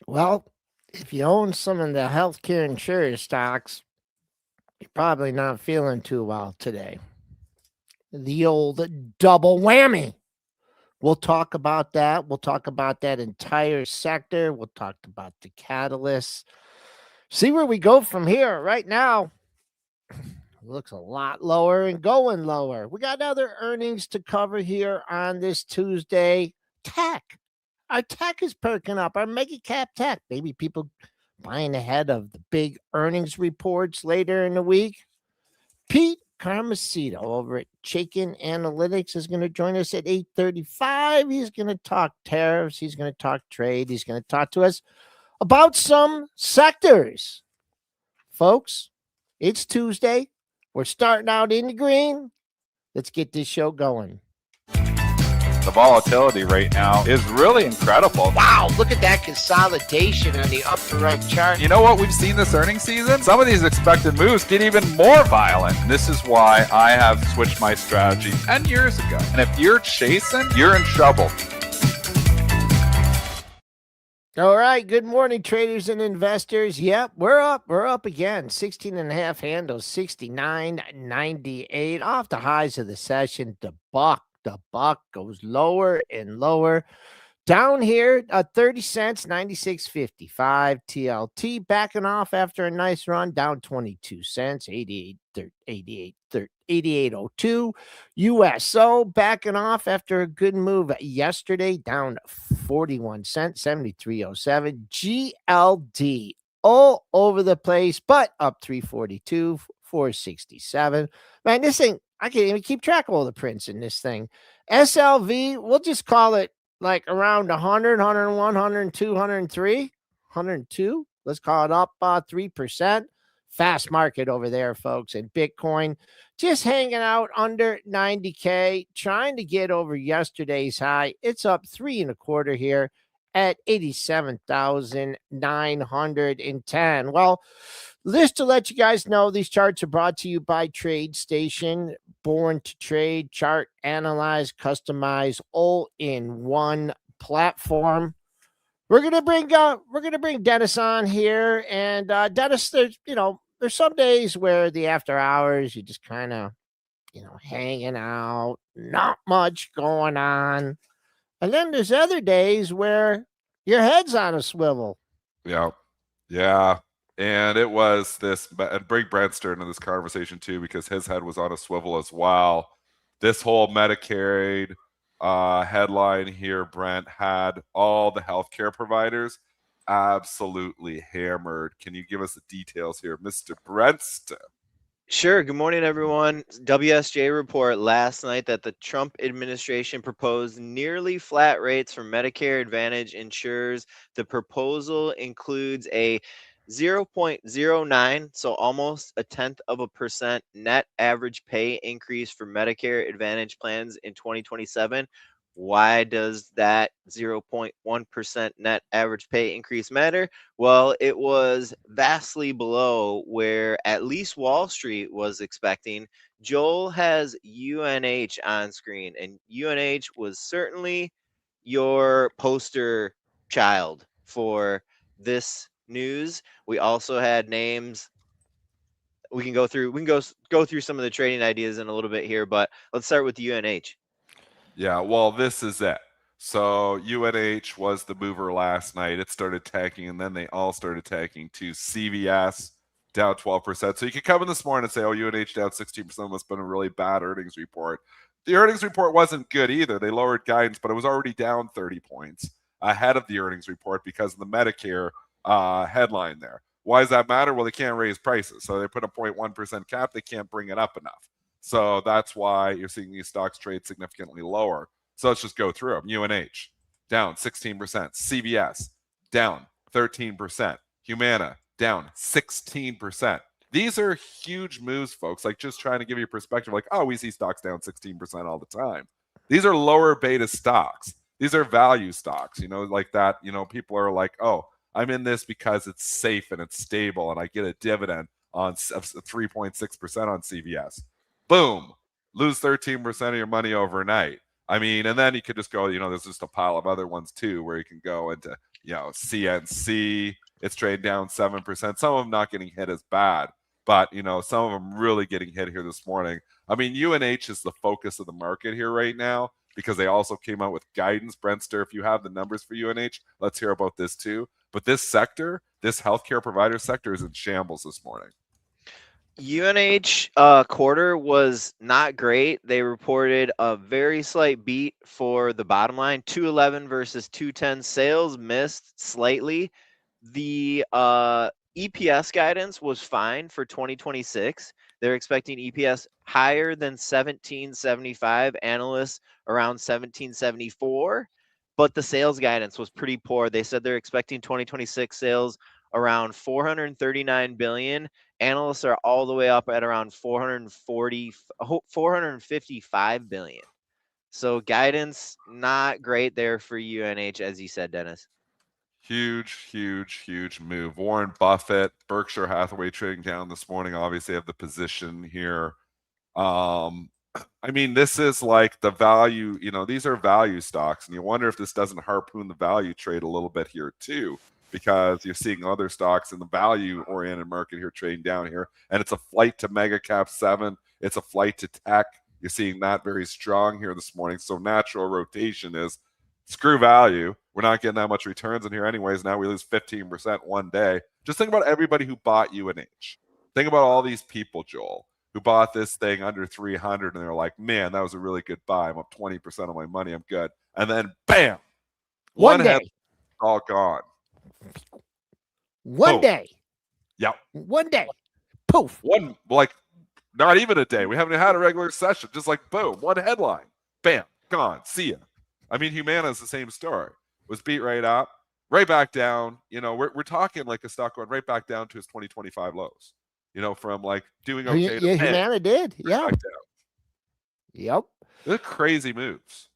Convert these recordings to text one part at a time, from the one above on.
Well, if you own some of the healthcare insurance stocks, you're probably not feeling too well today. The old double whammy. We'll talk about that. We'll talk about that entire sector. We'll talk about the catalysts. See where we go from here. Right now, looks a lot lower and going lower. We got other earnings to cover here on this Tuesday. Tech. Our tech is perking up. Our mega cap tech. Maybe people buying ahead of the big earnings reports later in the week. Pete Carmasino over at Chaikin Analytics is going to join us at 8:35. He's going to talk tariffs. He's going to talk trade. He's going to talk to us about some sectors. Folks, it's Tuesday. We're starting out in the green. Let's get this show going. The volatility right now is really incredible. Wow, look at that consolidation on the upper right chart. You know what we've seen this earnings season? Some of these expected moves get even more violent. This is why I have switched my strategy 10 years ago. And if you're chasing, you're in trouble. All right. Good morning, traders and investors. Yep, we're up. We're up again. 16 and a half handles, 69.98 off the highs of the session. The buck goes lower and lower. Down here, 30 cents, 96.55. TLT backing off after a nice run, down 22 cents, 88.02. USO backing off after a good move yesterday, down 41 cents, 73.07. GLD all over the place, but up 342, 467. Man, this thing, I can't even keep track of all the prints in this thing. SLV, we'll just call it like around 100, 101, 102, 103, 102. Let's call it up 3%. Fast market over there, folks. And Bitcoin just hanging out under 90K, trying to get over yesterday's high. It's up 3.25 here at 87,910. Well, just to let you guys know, these charts are brought to you by TradeStation. Born to trade, chart, analyze, customize, all in one platform. We're gonna bring Dennis on here, and Dennis, there's some days where the after hours you just kind of hanging out, not much going on, and then there's other days where your head's on a swivel. Yeah. And it was this, and bring Brentster into this conversation too, because his head was on a swivel as well. This whole Medicaid headline here, Brent, had all the healthcare providers absolutely hammered. Can you give us the details here, Mr. Brentster? Sure. Good morning, everyone. WSJ report last night that the Trump administration proposed nearly flat rates for Medicare Advantage insurers. The proposal includes a 0.09, so almost 0.1% net average pay increase for Medicare Advantage plans in 2027. Why does that 0.1% net average pay increase matter? Well, it was vastly below where at least Wall Street was expecting. Joel has UNH on screen, and UNH was certainly your poster child for this news. We also had names. We can go through some of the trading ideas in a little bit here, but let's start with UNH. Yeah, well, this is it. So UNH was the mover last night. It started tanking, and then they all started tanking to CVS down 12%. So you could come in this morning and say, oh, UNH down 16% must have been a really bad earnings report. The earnings report wasn't good either. They lowered guidance, but it was already down 30 points ahead of the earnings report because of the Medicare headline there. Why does that matter? Well, they can't raise prices. So they put a 0.1% cap. They can't bring it up enough. So that's why you're seeing these stocks trade significantly lower. So let's just go through them. UNH, down 16%. CVS, down 13%. Humana, down 16%. These are huge moves, folks. Like, just trying to give you a perspective, like, oh, we see stocks down 16% all the time. These are lower beta stocks. These are value stocks, like that. People are like, oh, I'm in this because it's safe and it's stable and I get a dividend on 3.6% on CVS. Boom, lose 13% of your money overnight. I mean, and then you could just go, there's just a pile of other ones too, where you can go into CNC, it's trading down 7%. Some of them not getting hit as bad, but some of them really getting hit here this morning. I mean, UNH is the focus of the market here right now because they also came out with guidance. Brentster, if you have the numbers for UNH, let's hear about this too. But this sector, this healthcare provider sector, is in shambles this morning. UNH quarter was not great. They reported a very slight beat for the bottom line. 211 versus 210 sales missed slightly. The EPS guidance was fine for 2026. They're expecting EPS higher than 1775, analysts around 1774, but the sales guidance was pretty poor. They said they're expecting 2026 sales around 439 billion. Analysts are all the way up at around 455 billion. So not great there for UNH, as you said, Dennis. Huge move. Warren Buffett, Berkshire Hathaway trading down this morning. Obviously have the position here. I mean, this is like the value, these are value stocks, and you wonder if this doesn't harpoon the value trade a little bit here too, because you're seeing other stocks in the value-oriented market here trading down here, and it's a flight to mega cap 7. It's a flight to tech. You're seeing that very strong here this morning. So natural rotation is screw value. We're not getting that much returns in here anyways. Now we lose 15% one day. Just think about everybody who bought UNH. Think about all these people, Joel, who bought this thing under 300, and they're like, man, that was a really good buy. I'm up 20% of my money. I'm good. And then, bam, One day. head, all gone. One day. Yep. One day. Poof. Not even a day. We haven't had a regular session. Just like, boom, one headline. Bam, gone. See ya. I mean, Humana is the same story. Was beat right up, right back down. We're talking like a stock going right back down to its 2025 lows. From like doing okay. Yeah, Humana did. Yeah. Yep. They're crazy moves.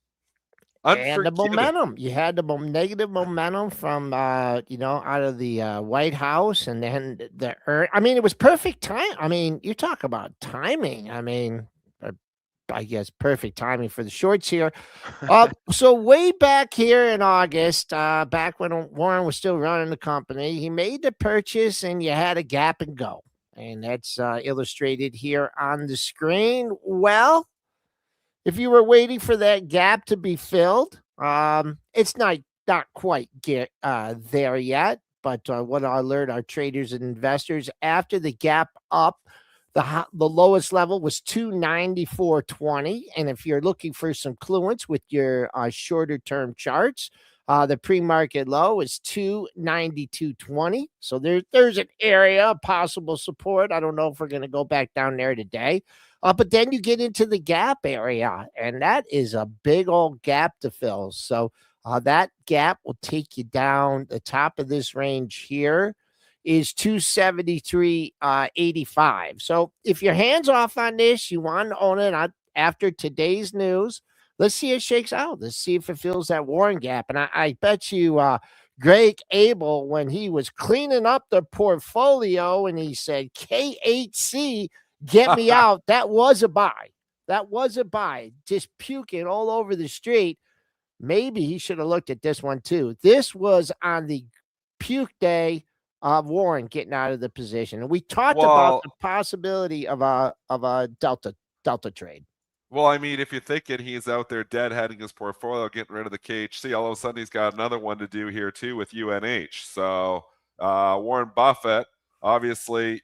And the momentum. You had the negative momentum from out of the White House, and then I mean, it was perfect time. I mean, you talk about timing. I mean, I guess perfect timing for the shorts here. So way back here in August, back when Warren was still running the company, he made the purchase, and you had a gap and go, and that's illustrated here on the screen. Well, if you were waiting for that gap to be filled, it's not quite there yet. But what I alert our traders and investors, after the gap up, the lowest level was 294.20. And if you're looking for some fluence with your shorter term charts, the pre-market low is 292.20. So there's an area of possible support. I don't know if we're going to go back down there today. But then you get into the gap area, and that is a big old gap to fill. So that gap will take you down. The top of this range here is 273.85. So if your hands off on this, you want to own it after today's news, let's see it shakes out. Let's see if it fills that Warren gap. And I bet you Greg Abel, when he was cleaning up the portfolio and he said, KHC, get me out. That was a buy. That was a buy. Just puking all over the street. Maybe he should have looked at this one too. This was on the puke day of Warren getting out of the position. And we talked about the possibility of a Delta trade. Well, I mean, if you're thinking he's out there deadheading his portfolio, getting rid of the KHC, all of a sudden he's got another one to do here too with UNH. So Warren Buffett, obviously,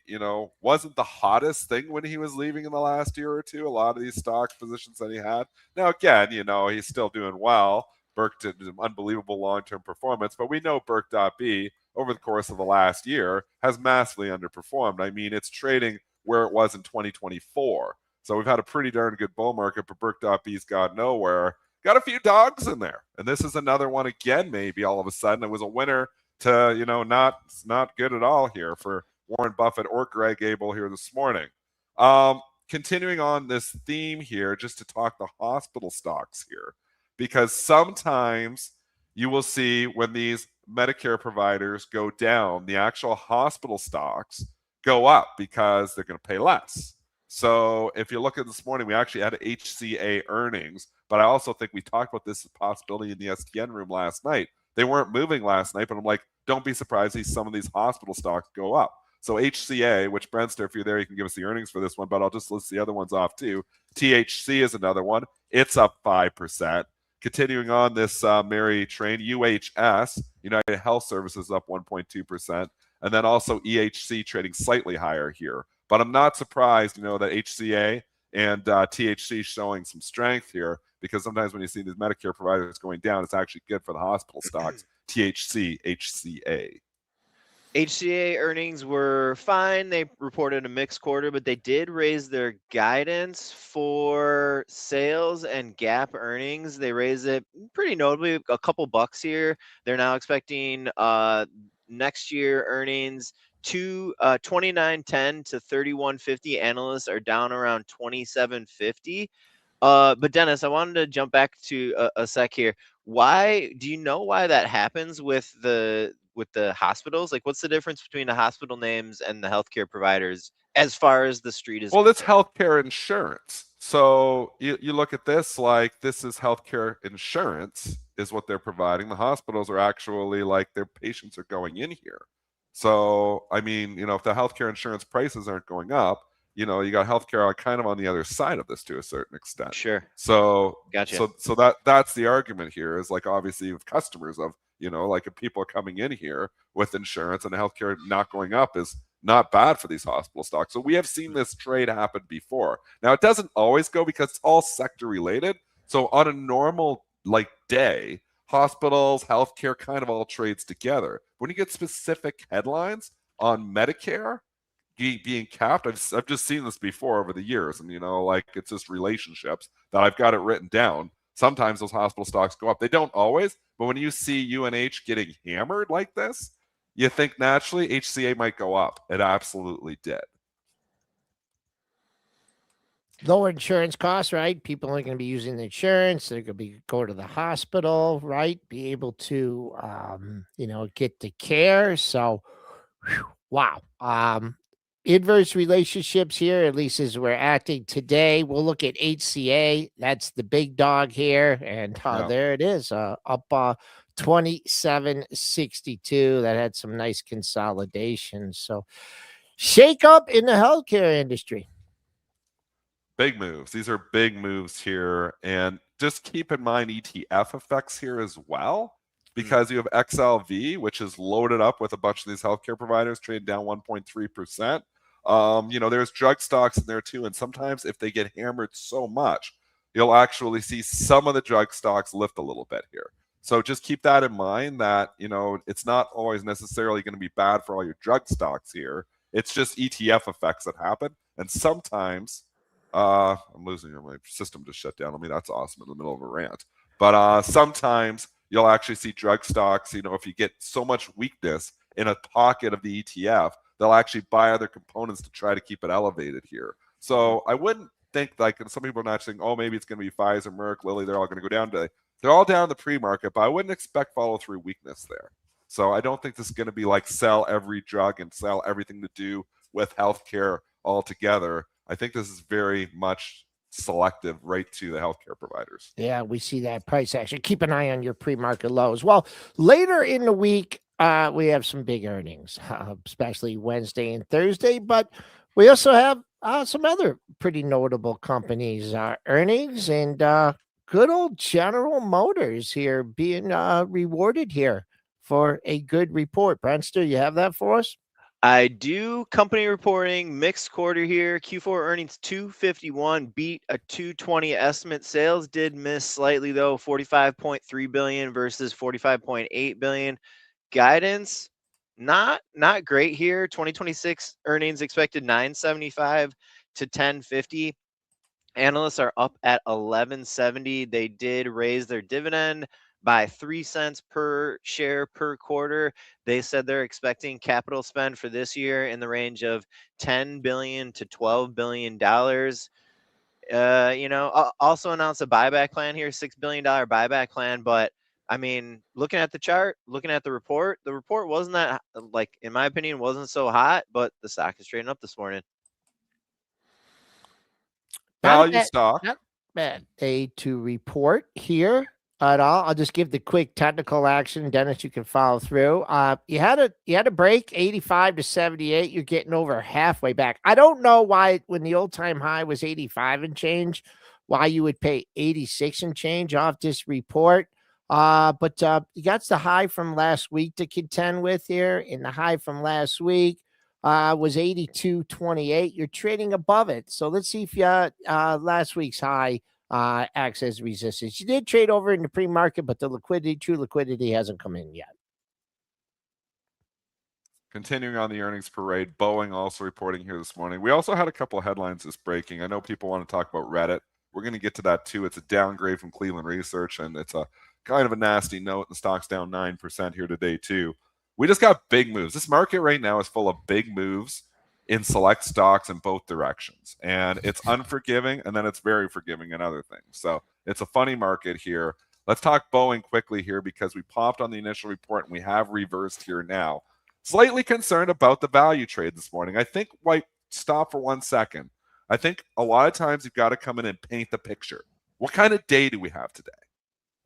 wasn't the hottest thing when he was leaving in the last year or two. A lot of these stock positions that he had. Now, again, he's still doing well. Burke did an unbelievable long-term performance, but we know Burke.B over the course of the last year has massively underperformed. I mean, it's trading where it was in 2024. So we've had a pretty darn good bull market, but Burke.B's got nowhere. Got a few dogs in there. And this is another one again, maybe all of a sudden. It was a winner to, not good at all here for Warren Buffett or Greg Abel here this morning. Continuing on this theme here, just to talk the hospital stocks here, because sometimes you will see when these Medicare providers go down, the actual hospital stocks go up because they're going to pay less. So if you look at this morning, we actually had HCA earnings, but I also think we talked about this possibility in the STN room last night. they weren't moving last night, but I'm like, don't be surprised to see some of these hospital stocks go up. So HCA, which Brentster, if you're there, you can give us the earnings for this one, but I'll just list the other ones off too. THC is another one. It's up 5%. Continuing on this merry train, UHS, United Health Services, up 1.2%. And then also EHC trading slightly higher here. But I'm not surprised, that HCA and THC showing some strength here, because sometimes when you see these Medicare providers going down, it's actually good for the hospital stocks. THC, HCA. HCA earnings were fine. They reported a mixed quarter, but they did raise their guidance for sales and GAAP earnings. They raised it pretty notably, a couple bucks here. They're now expecting next year earnings to 29.10 to 31.50. Analysts are down around 27.50. But Dennis, I wanted to jump back to a sec here. Why do you know why that happens with the hospitals? Like, what's the difference between the hospital names and the healthcare providers as far as the street is? Well, it's healthcare insurance. So you look at this like this is healthcare insurance is what they're providing. The hospitals are actually like their patients are going in here. So, I mean, if the healthcare insurance prices aren't going up, you got healthcare kind of on the other side of this to a certain extent. Sure. So, Gotcha. So that's the argument here is like obviously you have customers of, like if people are coming in here with insurance and healthcare not going up is not bad for these hospital stocks. So we have seen this trade happen before. Now it doesn't always go because it's all sector related. So on a normal like day, hospitals, healthcare kind of all trades together. When you get specific headlines on Medicare being capped, I've just seen this before over the years, and like it's just relationships that I've got it written down. Sometimes those hospital stocks go up. They don't always, but when you see UNH getting hammered like this, you think naturally HCA might go up. It absolutely did. Lower insurance costs, right? People are going to be using the insurance. They're going to be go to the hospital, right? Be able to, get the care. So, wow. Inverse relationships here, at least as we're acting today. We'll look at HCA. That's the big dog here. And there it is, up 27.62. That had some nice consolidation. So shake up in the healthcare industry. Big moves. These are big moves here. And just keep in mind ETF effects here as well, because you have XLV, which is loaded up with a bunch of these healthcare providers, trading down 1.3%. There's drug stocks in there too. And sometimes if they get hammered so much, you'll actually see some of the drug stocks lift a little bit here. So just keep that in mind that, it's not always necessarily going to be bad for all your drug stocks here. It's just ETF effects that happen. And sometimes, I'm losing my system just shut down on me. That's awesome in the middle of a rant. But sometimes you'll actually see drug stocks, if you get so much weakness in a pocket of the ETF, they'll actually buy other components to try to keep it elevated here. So I wouldn't think like some people are not saying, oh, maybe it's going to be Pfizer, Merck, Lilly, they're all going to go down today. They're all down in the pre-market, but I wouldn't expect follow-through weakness there. So I don't think this is going to be like sell every drug and sell everything to do with healthcare altogether. I think this is very much selective right to the healthcare providers. Yeah, we see that price action. Keep an eye on your pre-market lows. Well, later in the week, we have some big earnings, especially Wednesday and Thursday, but we also have some other pretty notable companies earnings, and good old General Motors here being rewarded here for a good report. Brentster, you have that for us? I do. Company reporting mixed quarter here. Q4 earnings 251, beat a 220 estimate. Sales did miss slightly though, 45.3 billion versus 45.8 billion. Guidance not great here. 2026 earnings expected 975 to 1050. Analysts are up at 1170. They did raise their dividend by 3 cents per share per quarter. They said they're expecting capital spend for this year in the range of $10 billion to $12 billion. Also announced a buyback plan here, $6 billion buyback plan. But I mean, looking at the chart, looking at the report wasn't that, like, in my opinion, wasn't so hot, but the stock is trading up this morning. Value stock. Not bad day to report here. at all. I'll just give the quick technical action, Dennis. You can follow through. You had a break 85 to 78. You're getting over halfway back. I don't know why when the old time high was 85 and change, why you would pay 86 and change off this report. But you got the high from last week to contend with here, and the high from last week was 82.28. You're trading above it. So let's see if you last week's high acts as resistance. You did trade over in the pre-market, but the true liquidity hasn't come in yet. Continuing on the earnings parade, Boeing also reporting here this morning. We also had a couple of headlines that's breaking. I know people want to talk about Reddit. We're going to get to that too. It's a downgrade from Cleveland Research, and it's a kind of a nasty note. The stock's down 9% here today too. We just got big moves. This market right now is full of big moves in select stocks in both directions. And it's unforgiving, and then it's very forgiving in other things. So it's a funny market here. Let's talk Boeing quickly here because we popped on the initial report and we have reversed here now. Slightly concerned about the value trade this morning. I think, stop for 1 second. I think a lot of times you've got to come in and paint the picture. What kind of day do we have today?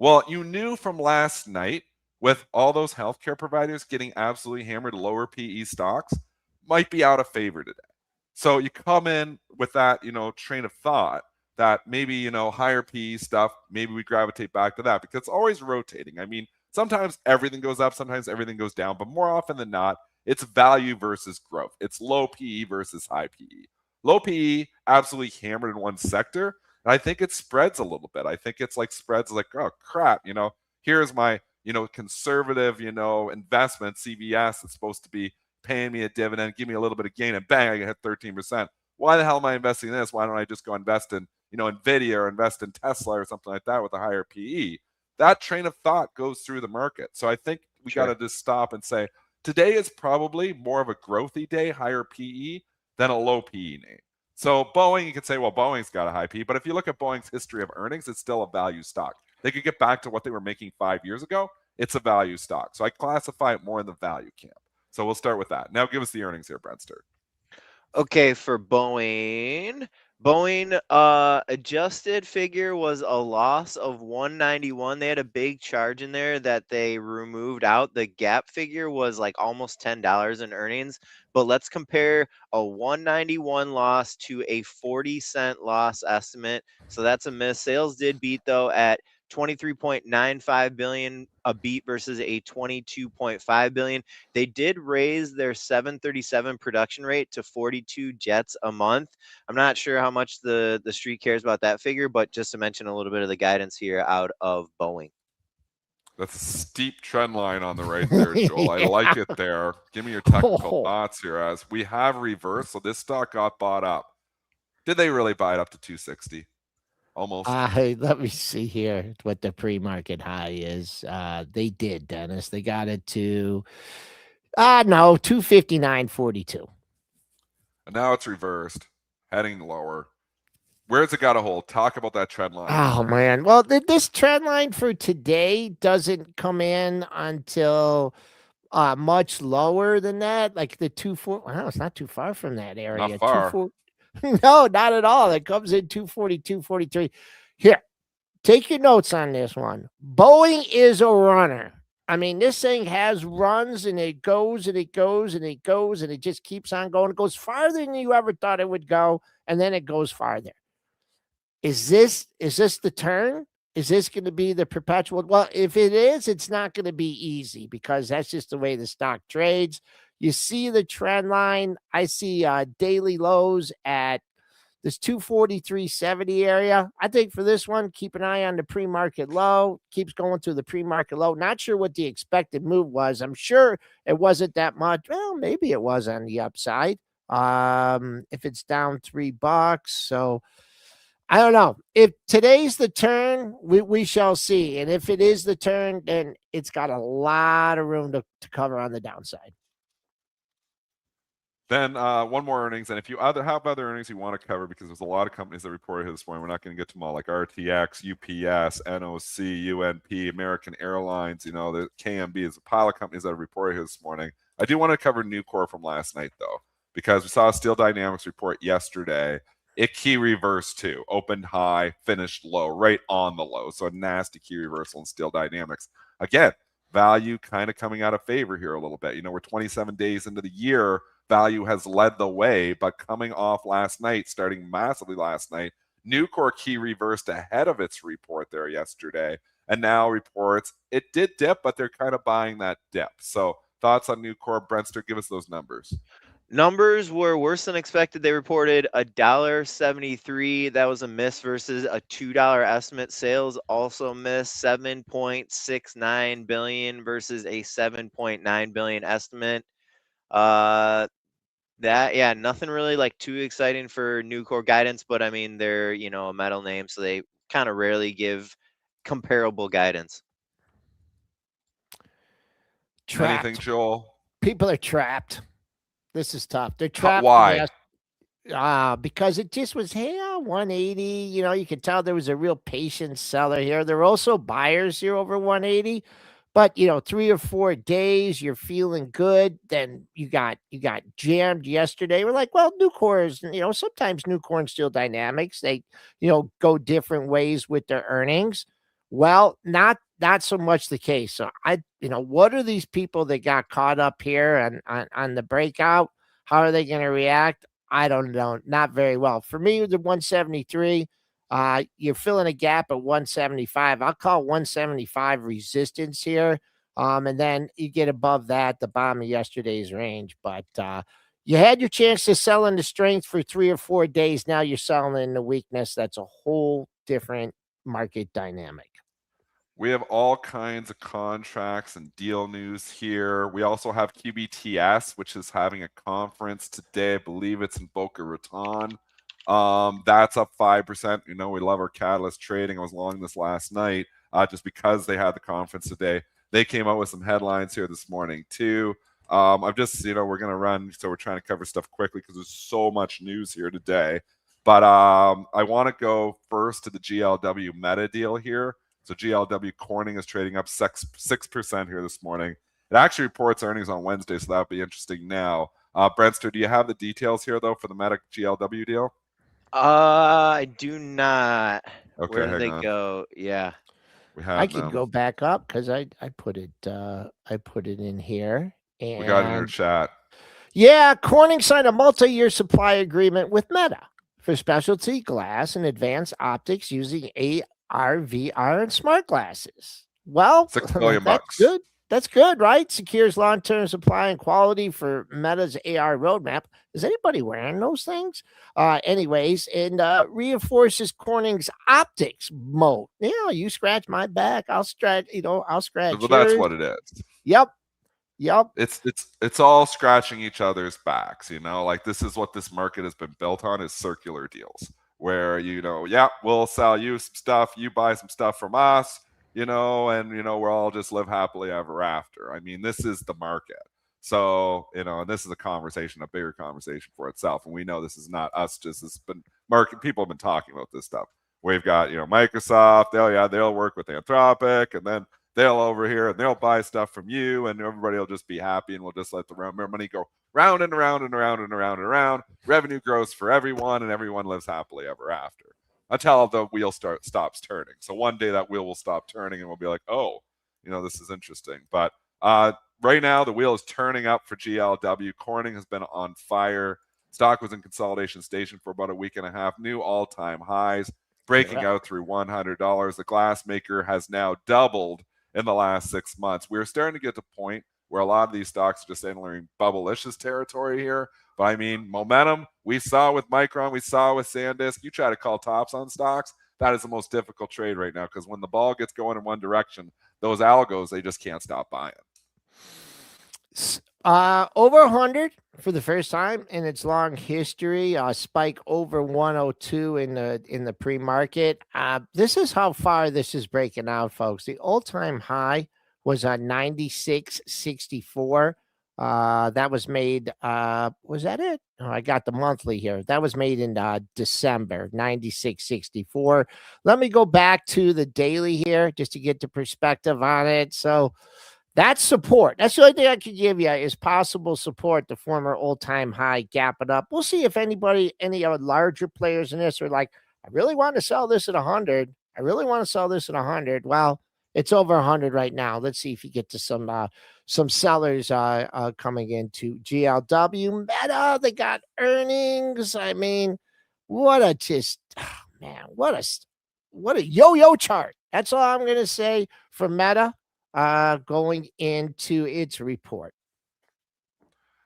Well, you knew from last night with all those healthcare providers getting absolutely hammered, lower PE stocks might be out of favor today. So you come in with that, train of thought that maybe, higher PE stuff, maybe we gravitate back to that because it's always rotating. I mean, sometimes everything goes up, sometimes everything goes down, but more often than not, it's value versus growth. It's low PE versus high PE. Low PE, absolutely hammered in one sector. And I think it spreads a little bit. I think it's like spreads like, oh, crap, here's my, conservative, investment, CVS, that's supposed to be paying me a dividend, give me a little bit of gain, and bang, I hit 13%. Why the hell am I investing in this? Why don't I just go invest in, NVIDIA or invest in Tesla or something like that with a higher PE? That train of thought goes through the market. So I think we got to just stop and say, today is probably more of a growthy day, higher PE, than a low PE name. So Boeing, you could say, well, Boeing's got a high PE, but if you look at Boeing's history of earnings, it's still a value stock. They could get back to what they were making 5 years ago. It's a value stock. So I classify it more in the value camp. So we'll start with that. Now give us the earnings here, Brentster. Okay, for Boeing, adjusted figure was a loss of 191. They had a big charge in there that they removed out. The gap figure was like almost $10 in earnings. But let's compare a 191 loss to a 40-cent loss estimate. So that's a miss. Sales did beat though at 23.95 billion, a beat versus a 22.5 billion. They did raise their 737 production rate to 42 jets a month. I'm not sure how much the street cares about that figure, but just to mention a little bit of the guidance here out of Boeing. That's a steep trend line on the right there, Joel. I like it there. Give me your technical thoughts here as we have reversed. So this stock got bought up. Did they really buy it up to 260? Almost. Let me see here what the pre-market high is. They did, Dennis. They got it to 259.42. And now it's reversed, heading lower. Where's it got a hold? Talk about that trend line. Oh, man. Well, this trend line for today doesn't come in until much lower than that. Like the 240. Wow, it's not too far from that area. Not far. No, not at all. It comes in 242, 43. Here, take your notes on this one. Boeing is a runner. I mean, this thing has runs and it goes and it goes and it goes and it just keeps on going. It goes farther than you ever thought it would go, and then it goes farther. Is this the turn? Is this going to be the perpetual? Well, if it is, it's not going to be easy because that's just the way the stock trades. You see the trend line. I see daily lows at this 243.70 area. I think for this one, keep an eye on the pre-market low. Keeps going through the pre-market low. Not sure what the expected move was. I'm sure it wasn't that much. Well, maybe it was on the upside. If it's down $3. So I don't know. If today's the turn, we shall see. And if it is the turn, then it's got a lot of room to cover on the downside. Then one more earnings. And if you have other earnings you want to cover, because there's a lot of companies that reported here this morning, we're not going to get to them all, like RTX, UPS, NOC, UNP, American Airlines, the KMB. There's a pile of companies that have reported here this morning. I do want to cover Nucor from last night, though, because we saw a Steel Dynamics report yesterday. It key reversed too. Opened high, finished low, right on the low. So a nasty key reversal in Steel Dynamics. Again, value kind of coming out of favor here a little bit. You know, we're 27 days into the year. Value has led the way, but coming off last night, starting massively last night, Nucor key reversed ahead of its report there yesterday, and now reports it did dip, but they're kind of buying that dip. So thoughts on Nucor, Brentster? Give us those numbers. Numbers were worse than expected. They reported $1.73. That was a miss versus a $2 estimate. Sales also missed, 7.69 billion versus a 7.9 billion estimate. Nothing really like too exciting for Nucor guidance, but I mean they're a metal name, so they kind of rarely give comparable guidance. Trapped. Anything, Joel? People are trapped. This is tough. They're trapped. Why? Because it just was 180. You could tell there was a real patient seller here. There were also buyers here over 180. But 3 or 4 days, you're feeling good. Then you got jammed yesterday. We're like, well, Nucor is, sometimes Nucor and Steel Dynamics, they, go different ways with their earnings. Well, not so much the case. So what are these people that got caught up here on the breakout? How are they going to react? I don't know. Not very well. For me, the 173, you're filling a gap at 175. I'll call 175 resistance here. And then you get above that, the bottom of yesterday's range. But you had your chance to sell into strength for 3 or 4 days. Now you're selling into weakness. That's a whole different market dynamic. We have all kinds of contracts and deal news here. We also have QBTS, which is having a conference today. I believe it's in Boca Raton. That's up 5%. We love our catalyst trading. I was long this last night just because they had the conference today. They came out with some headlines here this morning too. I'm just, we're going to run, so we're trying to cover stuff quickly because there's so much news here today. But I want to go first to the GLW meta deal here. So GLW Corning is trading up 6% here this morning. It actually reports earnings on Wednesday, so that'll be interesting now. Brentster, do you have the details here, though, for the Meta GLW deal? I do not. Okay, where did they go? Yeah. I could go back up because I put it in here. And we got it in your chat. Yeah, Corning signed a multi-year supply agreement with Meta for specialty glass and advanced optics using AR, VR, and smart glasses. Well, $6 billion. That's good. That's good, right? Secures long-term supply and quality for Meta's AR roadmap. Is anybody wearing those things? Anyways, and reinforces Corning's optics moat. You scratch my back, I'll scratch. I'll scratch. Well, that's what it is. Yep. It's all scratching each other's backs. Like this is what this market has been built on, is circular deals where we'll sell you some stuff, you buy some stuff from us. And we'll all just live happily ever after. I mean, this is the market. So, and this is a bigger conversation for itself. And we know this is not us, it's been market. People have been talking about this stuff. We've got, Microsoft, they'll work with Anthropic, and then they'll over here and they'll buy stuff from you, and everybody will just be happy, and we'll just let the money go round and around and around and around and around. Revenue grows for everyone, and everyone lives happily ever after. Until the wheel stops turning. So one day that wheel will stop turning and we'll be like, oh, this is interesting. But right now the wheel is turning up for GLW. Corning has been on fire. Stock was in consolidation station for about a week and a half. New all-time highs, breaking out through $100. The glass maker has now doubled in the last 6 months. We're starting to get to a point where a lot of these stocks are just entering bubble-licious territory here. But I mean, momentum, we saw with Micron, we saw with SanDisk. You try to call tops on stocks, that is the most difficult trade right now, because when the ball gets going in one direction, those algos, they just can't stop buying. Over 100 for the first time in its long history. Spike over 102 in the pre-market. This is how far this is breaking out, folks. The all-time high was on 96.64. That was made, was that it? Oh, I got the monthly here. That was made in December, 96.64. Let me go back to the daily here just to get the perspective on it. So That's support. That's the only thing I can give you is possible support. The former all-time high gapping up. We'll see if any of the larger players in this are like, I really want to sell this at 100. I really want to sell this at 100. Well, it's over 100 right now. Let's see if you get to some sellers coming into GLW. Meta, they got earnings. I mean, what a just man, what a yo-yo chart. That's all I'm gonna say for Meta going into its report.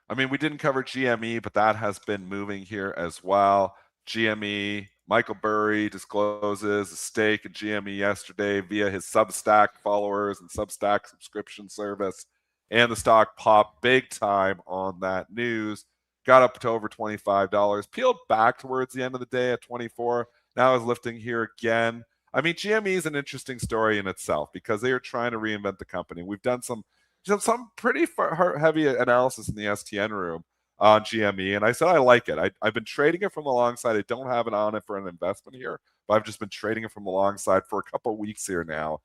I mean, we didn't cover GME, but that has been moving here as well. GME, Michael Burry discloses a stake in GME yesterday via his Substack followers and Substack subscription service. And the stock popped big time on that news. Got up to over $25. Peeled back towards the end of the day at 24. Now is lifting here again. I mean, GME is an interesting story in itself because they are trying to reinvent the company. We've done some pretty heavy analysis in the STN room on GME, and I said I like it. I've been trading it from the long side. I don't have it on it for an investment here, but I've just been trading it from the long side for a couple of weeks here now.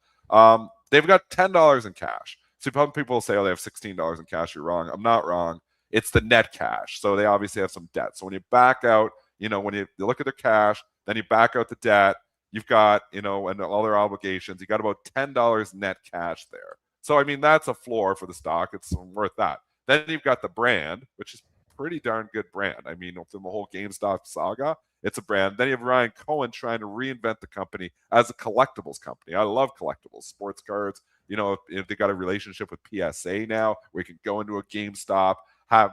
They've got $10 in cash. So some people say, oh, they have $16 in cash. You're wrong. I'm not wrong. It's the net cash. So they obviously have some debt. So when you back out, when you look at their cash, then you back out the debt, you've got, and all their obligations, you got about $10 net cash there. So, I mean, that's a floor for the stock. It's worth that. Then you've got the brand, which is pretty darn good brand. I mean, from the whole GameStop saga, it's a brand. Then you have Ryan Cohen trying to reinvent the company as a collectibles company. I love collectibles, sports cards. If they got a relationship with PSA now, where you can go into a GameStop,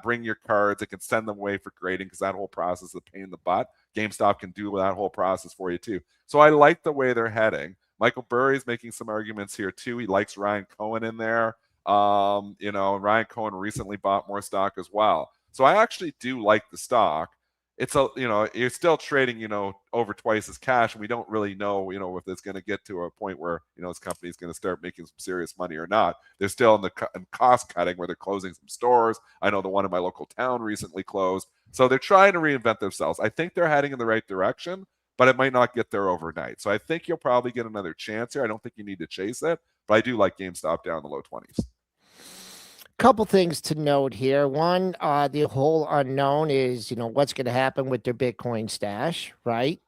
bring your cards, it can send them away for grading because that whole process is a pain in the butt. GameStop can do that whole process for you too. So I like the way they're heading. Michael Burry's making some arguments here too. He likes Ryan Cohen in there. Ryan Cohen recently bought more stock as well. So I actually do like the stock. It's you're still trading, over twice as cash, and we don't really know, if it's going to get to a point where, this company is going to start making some serious money or not. They're still in cost cutting where they're closing some stores. I know the one in my local town recently closed. So they're trying to reinvent themselves. I think they're heading in the right direction, but it might not get there overnight. So I think you'll probably get another chance here. I don't think you need to chase it, but I do like GameStop down in the low 20s. Couple things to note here. One, the whole unknown is, what's going to happen with their Bitcoin stash, right?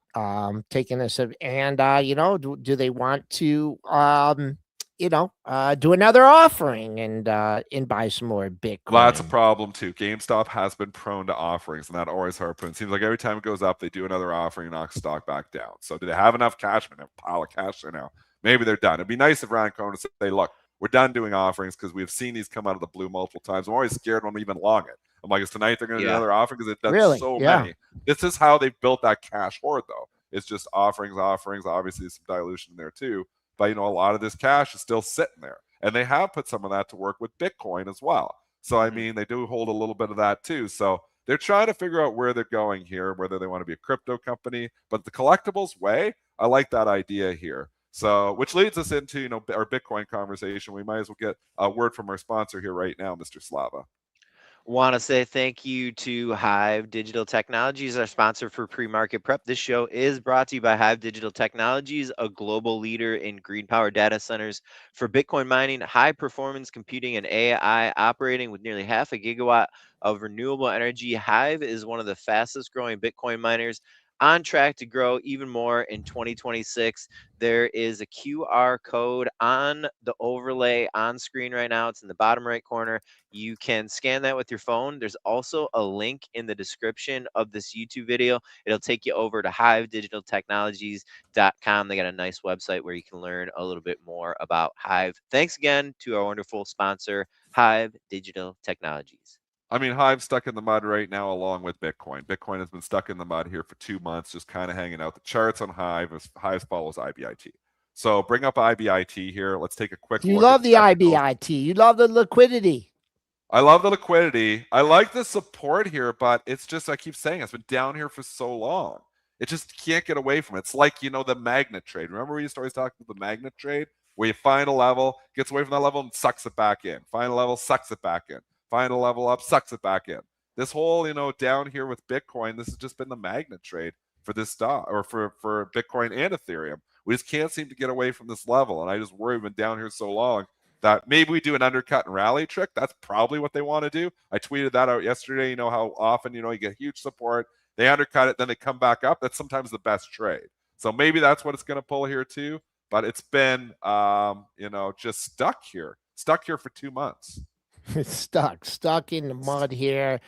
Taking this, and do they want to, do another offering and buy some more Bitcoin? Well, that's a problem too. GameStop has been prone to offerings, and that always harpoons. Seems like every time it goes up, they do another offering and knock stock back down. So do they have enough cash? They have a pile of cash there now. Maybe they're done. It'd be nice if Ryan Cohen would say, look, we're done doing offerings because we've seen these come out of the blue multiple times. I'm always scared when we even long it. I'm like, is tonight they're going to do another offering because they've done so many. This is how they've built that cash hoard, though. It's just offerings. Obviously, some dilution there too. But, a lot of this cash is still sitting there. And they have put some of that to work with Bitcoin as well. So, I mean, they do hold a little bit of that too. So they're trying to figure out where they're going here, whether they want to be a crypto company. But the collectibles way, I like that idea here. So, which leads us into, our Bitcoin conversation. We might as well get a word from our sponsor here right now, Mr. Slava. Want to say thank you to Hive Digital Technologies, our sponsor for Pre-Market Prep. This show is brought to you by Hive Digital Technologies, a global leader in green power data centers for Bitcoin mining, high performance computing, and AI, operating with nearly half a gigawatt of renewable energy. Hive is one of the fastest growing Bitcoin miners, on track to grow even more in 2026. There is a QR code on the overlay on screen right now. It's in the bottom right corner. You can scan that with your phone. There's also a link in the description of this YouTube video. It'll take you over to HiveDigitalTechnologies.com. They got a nice website where you can learn a little bit more about Hive. Thanks again to our wonderful sponsor, Hive Digital Technologies. I mean, Hive's stuck in the mud right now along with Bitcoin. Bitcoin has been stuck in the mud here for 2 months, just kind of hanging out. The charts on Hive follows IBIT. So bring up IBIT here. Let's take a quick look. You love the IBIT. You love the liquidity. I love the liquidity. I like the support here, but it's just, I keep saying, it's been down here for so long. It just can't get away from it. It's like, the magnet trade. Remember we used to always talk about the magnet trade, where you find a level, gets away from that level and sucks it back in. Find a level, sucks it back in. Find a level up, sucks it back in. This whole, down here with Bitcoin, this has just been the magnet trade for this stock, or for Bitcoin and Ethereum. We just can't seem to get away from this level. And I just worry we've been down here so long. that maybe we do an undercut and rally trick. That's probably what they want to do. I tweeted that out yesterday. You know how often, you get huge support, they undercut it, then they come back up. That's sometimes the best trade. So maybe that's what it's going to pull here too. But it's been, just stuck here for 2 months. It's stuck in the mud here.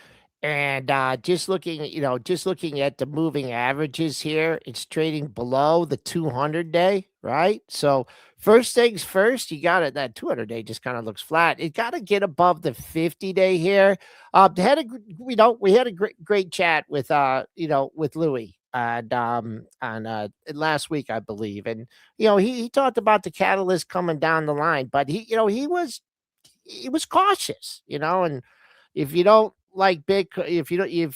And just looking at the moving averages here, it's trading below the 200-day, right? So first things first, you got it. That 200-day just kind of looks flat. It got to get above the 50-day here. We had a great chat with with Louis on last week, I believe, and he talked about the catalyst coming down the line, but he was cautious, and if you don't like Bitcoin, if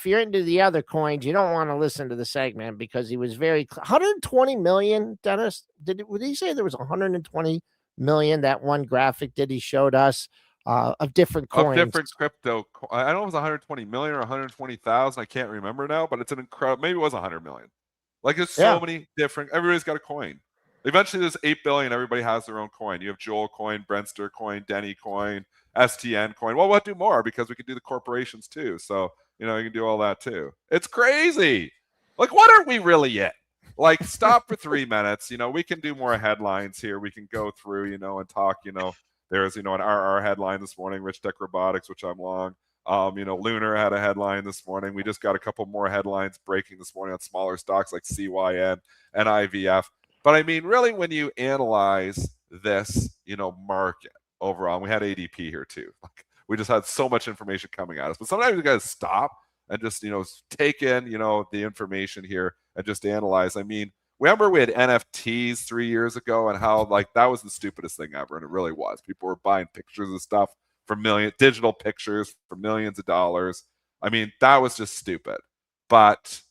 you're into the other coins, you don't want to listen to the segment because he was very 120 million. Dennis, did he say there was 120 million? That one graphic that he showed us of different coins, of different crypto. I don't know if it was 120 million or 120,000. I can't remember now, but it's an incredible. Maybe it was 100 million. Like there's so many different. Everybody's got a coin. Eventually, there's 8 billion. Everybody has their own coin. You have Joel coin, Brentster coin, Denny coin, STN coin. Well, we'll do more because we can do the corporations too. So, you can do all that too. It's crazy. Like, what are we really in? Like, stop for 3 minutes. We can do more headlines here. We can go through, and talk, there's, an RR headline this morning, Rich Tech Robotics, which I'm long. Lunar had a headline this morning. We just got a couple more headlines breaking this morning on smaller stocks like CYN and IVF. But I mean, really, when you analyze this, market overall, and we had ADP here too. Like, we just had so much information coming at us. But sometimes you got to stop and just, take in, the information here and just analyze. I mean, remember we had NFTs 3 years ago and how that was the stupidest thing ever, and it really was. People were buying pictures of stuff for digital pictures for millions of dollars. I mean, that was just stupid. But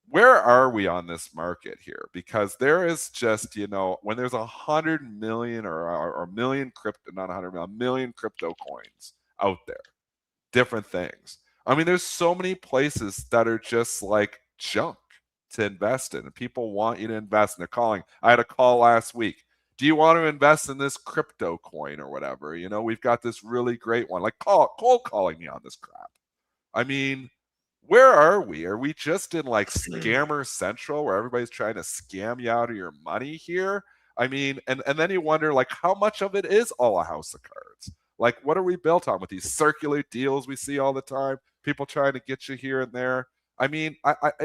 where are we on this market here? Because there is just, when there's 100 million or a million crypto, not 100 million, a million crypto coins out there, different things. I mean, there's so many places that are just like junk to invest in, and people want you to invest, and they're calling. I had a call last week. Do you want to invest in this crypto coin or whatever? We've got this really great one. Like, cold calling me on this crap. I mean, where are we? Are we just in like scammer central where everybody's trying to scam you out of your money here? I mean, and then you wonder, like, how much of it is all a house of cards? Like, what are we built on with these circular deals we see all the time? People trying to get you here and there. I mean,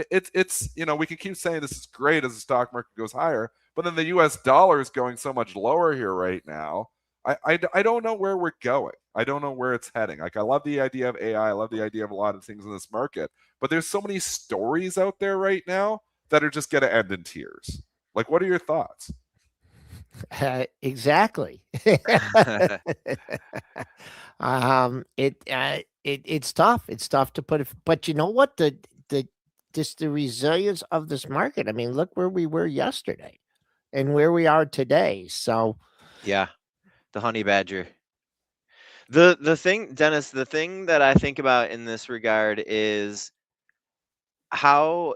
it's we can keep saying this is great as the stock market goes higher, but then the U.S. dollar is going so much lower here right now. I don't know where we're going. I don't know where it's heading. Like, I love the idea of AI. I love the idea of a lot of things in this market, but there's so many stories out there right now that are just going to end in tears. Like, what are your thoughts? Exactly. It's tough. It's tough to put it, but you know what? The resilience of this market. I mean, look where we were yesterday and where we are today. So yeah, the honey badger. The thing, Dennis, the thing that I think about in this regard is how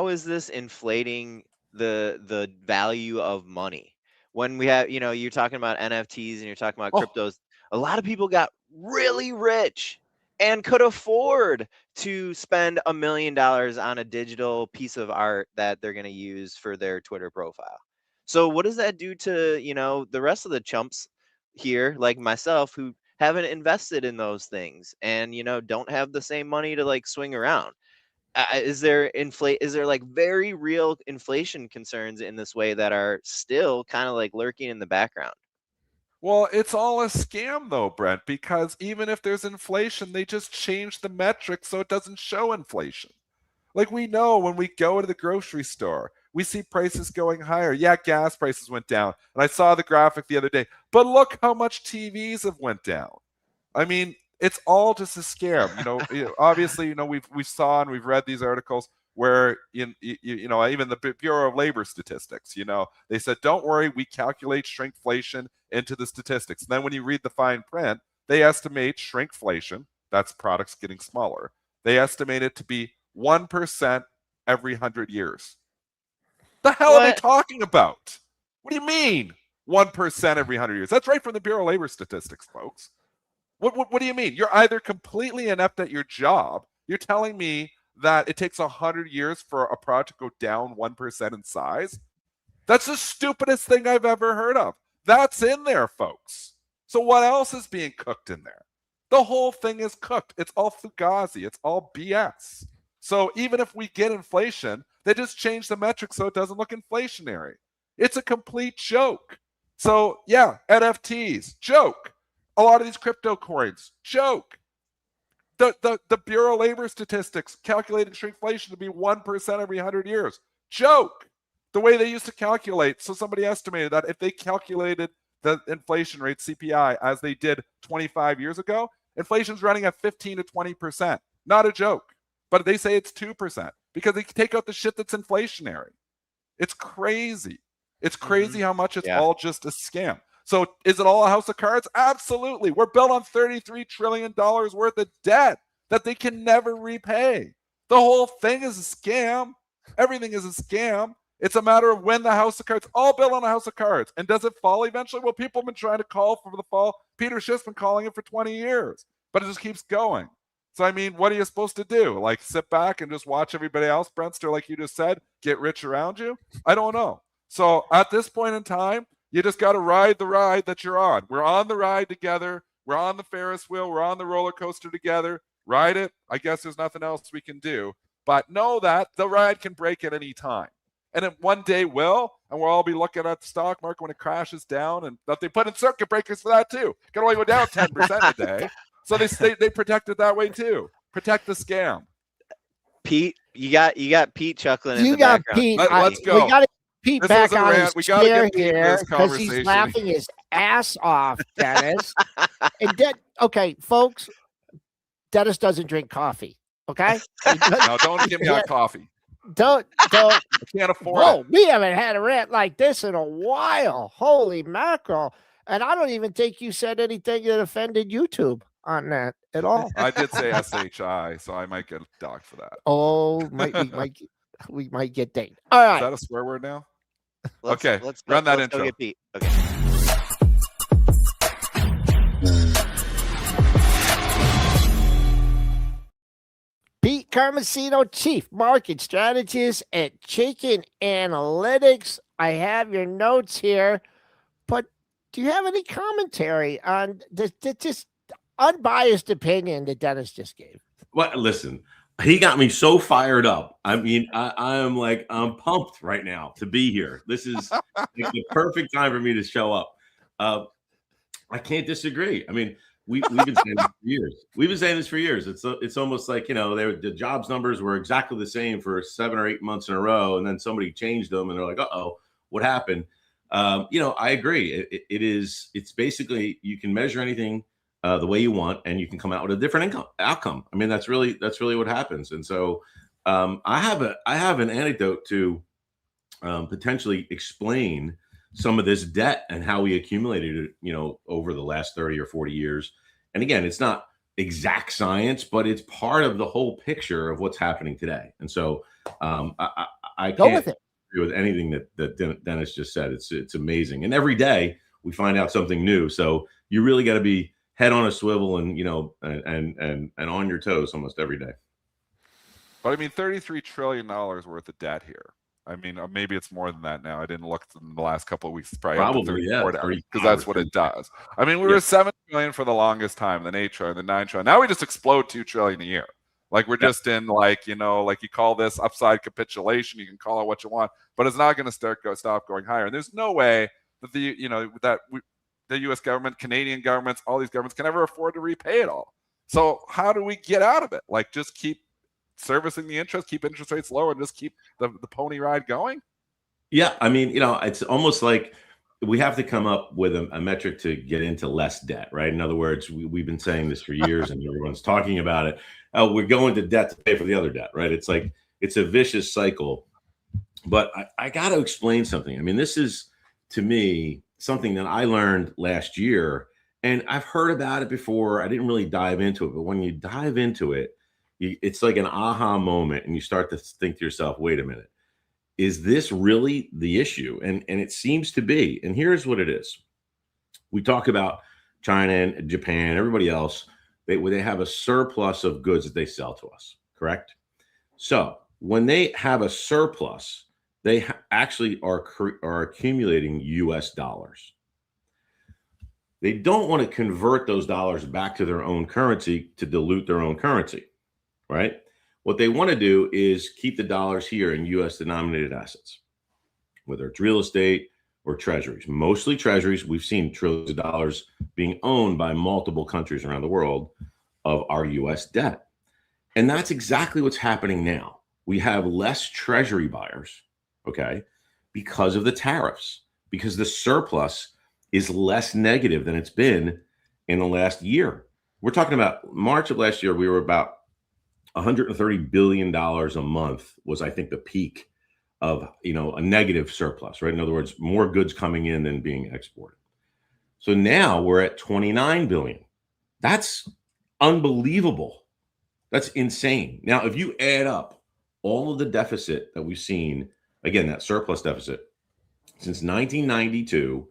is this inflating the value of money? When we have, you're talking about NFTs and you're talking about cryptos, a lot of people got really rich and could afford to spend $1 million on a digital piece of art that they're going to use for their Twitter profile. So what does that do to, the rest of the chumps here, like myself, who haven't invested in those things and, don't have the same money to like swing around? Is there like very real inflation concerns in this way that are still kind of like lurking in the background? Well, it's all a scam though, Brent, because even if there's inflation, they just change the metric so it doesn't show inflation. Like, we know when we go to the grocery store, we see prices going higher. Yeah, gas prices went down. And I saw the graphic the other day, but look how much TVs have went down. I mean, it's all just a scam. Obviously, we saw and we've read these articles where even the Bureau of Labor Statistics, they said, don't worry, we calculate shrinkflation into the statistics. And then when you read the fine print, they estimate shrinkflation, that's products getting smaller, they estimate it to be 1% every 100 years. The hell are they talking about? What do you mean? 1% every 100 years. That's right from the Bureau of Labor Statistics, folks. What do you mean? You're either completely inept at your job. You're telling me that it takes 100 years for a project to go down 1% in size. That's the stupidest thing I've ever heard of. That's in there, folks. So what else is being cooked in there? The whole thing is cooked. It's all fugazi. It's all BS. So even if we get inflation, they just change the metric so it doesn't look inflationary. It's a complete joke. So yeah, NFTs, joke. A lot of these crypto coins, joke. The Bureau of Labor Statistics calculated shrinkflation to be 1% every 100 years. Joke. The way they used to calculate, so somebody estimated that if they calculated the inflation rate, CPI, as they did 25 years ago, inflation's running at 15 to 20%. Not a joke. But they say it's 2% because they take out the shit that's inflationary. It's crazy. It's crazy how much it's all just a scam. So is it all a house of cards? Absolutely. We're built on $33 trillion worth of debt that they can never repay. The whole thing is a scam. Everything is a scam. It's a matter of when the house of cards, all built on a house of cards. And does it fall eventually? Well, people have been trying to call for the fall. Peter Schiff's been calling it for 20 years, but it just keeps going. So, I mean, what are you supposed to do? Like sit back and just watch everybody else, Brentster, like you just said, get rich around you? I don't know. So at this point in time, you just got to ride the ride that you're on. We're on the ride together. We're on the Ferris wheel. We're on the roller coaster together. Ride it. I guess there's nothing else we can do. But know that the ride can break at any time. And it one day will, and we'll all be looking at the stock market when it crashes down. And that they put in circuit breakers for that too. It can only go down 10% a day. So they protect it that way too. Protect the scam. Pete, you got Pete chuckling in the got background. Pete. Let's go. We got Pete This back was a on rant. his We gotta chair get Pete in here this because he's conversation. laughing his ass off, Dennis. Okay, folks, Dennis doesn't drink coffee. Okay, No, don't give me on coffee. don't. I can't afford Whoa, it. we haven't had a rant like this in a while. Holy mackerel! And I don't even think you said anything that offended YouTube on that at all. I did say SHI, so I might get docked for that. Oh, we might get dinged. All right. Is that a swear word now? Let's Okay, go, run that let's intro. Go get Pete. Okay. Pete Carmasino, Chief Market Strategist at Chaikin Analytics. I have your notes here, but do you have any commentary on this just unbiased opinion that Dennis just gave? Well, listen, he got me so fired up. I mean, I'm pumped right now to be here. This is like the perfect time for me to show up. I can't disagree. I mean, we've been saying this for years. We've been saying this for years. It's almost like, the jobs numbers were exactly the same for 7 or 8 months in a row, and then somebody changed them, and they're like, "Uh-oh, what happened?" I agree. It's basically you can measure anything the way you want, and you can come out with a different outcome. I mean, that's really what happens. And so I have an anecdote to potentially explain some of this debt and how we accumulated it, over the last 30 or 40 years. And again, it's not exact science, but it's part of the whole picture of what's happening today. And so I Go can't with it. agree with anything that Dennis just said. It's amazing. And every day we find out something new. So you really got to be head on a swivel and and on your toes almost every day. But I mean, $33 trillion worth of debt here. I mean, maybe it's more than that now. I didn't look in the last couple of weeks. It's probably yeah, because that's what it does. I mean, we were 7 trillion for the longest time, then 8 trillion, then 9 trillion. Now we just explode 2 trillion a year. Like we're just in like you call this upside capitulation. You can call it what you want, but it's not going to stop going higher. And there's no way that the U.S. government, Canadian governments, all these governments can ever afford to repay it all. So how do we get out of it? Like just keep servicing the interest, keep interest rates low, and just keep the pony ride going? Yeah, I mean, it's almost like we have to come up with a metric to get into less debt, right? In other words, we've been saying this for years, and everyone's talking about it. We're going to debt to pay for the other debt, right? It's like it's a vicious cycle. But I got to explain something. I mean, this is to me something that I learned last year, and I've heard about it before. I didn't really dive into it, but when you dive into it, it's like an aha moment, and you start to think to yourself, wait a minute. is this really the issue? And it seems to be. And here's what it is. We talk about China and Japan, everybody else, they have a surplus of goods that they sell to us, correct? So when they have a surplus, they actually are accumulating US dollars. They don't want to convert those dollars back to their own currency to dilute their own currency, right? What they want to do is keep the dollars here in US denominated assets, whether it's real estate or treasuries. Mostly treasuries. We've seen trillions of dollars being owned by multiple countries around the world of our US debt. And that's exactly what's happening now. We have less treasury buyers, okay, because of the tariffs, because the surplus is less negative than it's been in the last year. We're talking about March of last year, we were about $130 billion a month was, I think, the peak of, a negative surplus, right? In other words, more goods coming in than being exported. So now we're at 29 billion. That's unbelievable. That's insane. Now, if you add up all of the deficit that we've seen, again, that surplus deficit since 1992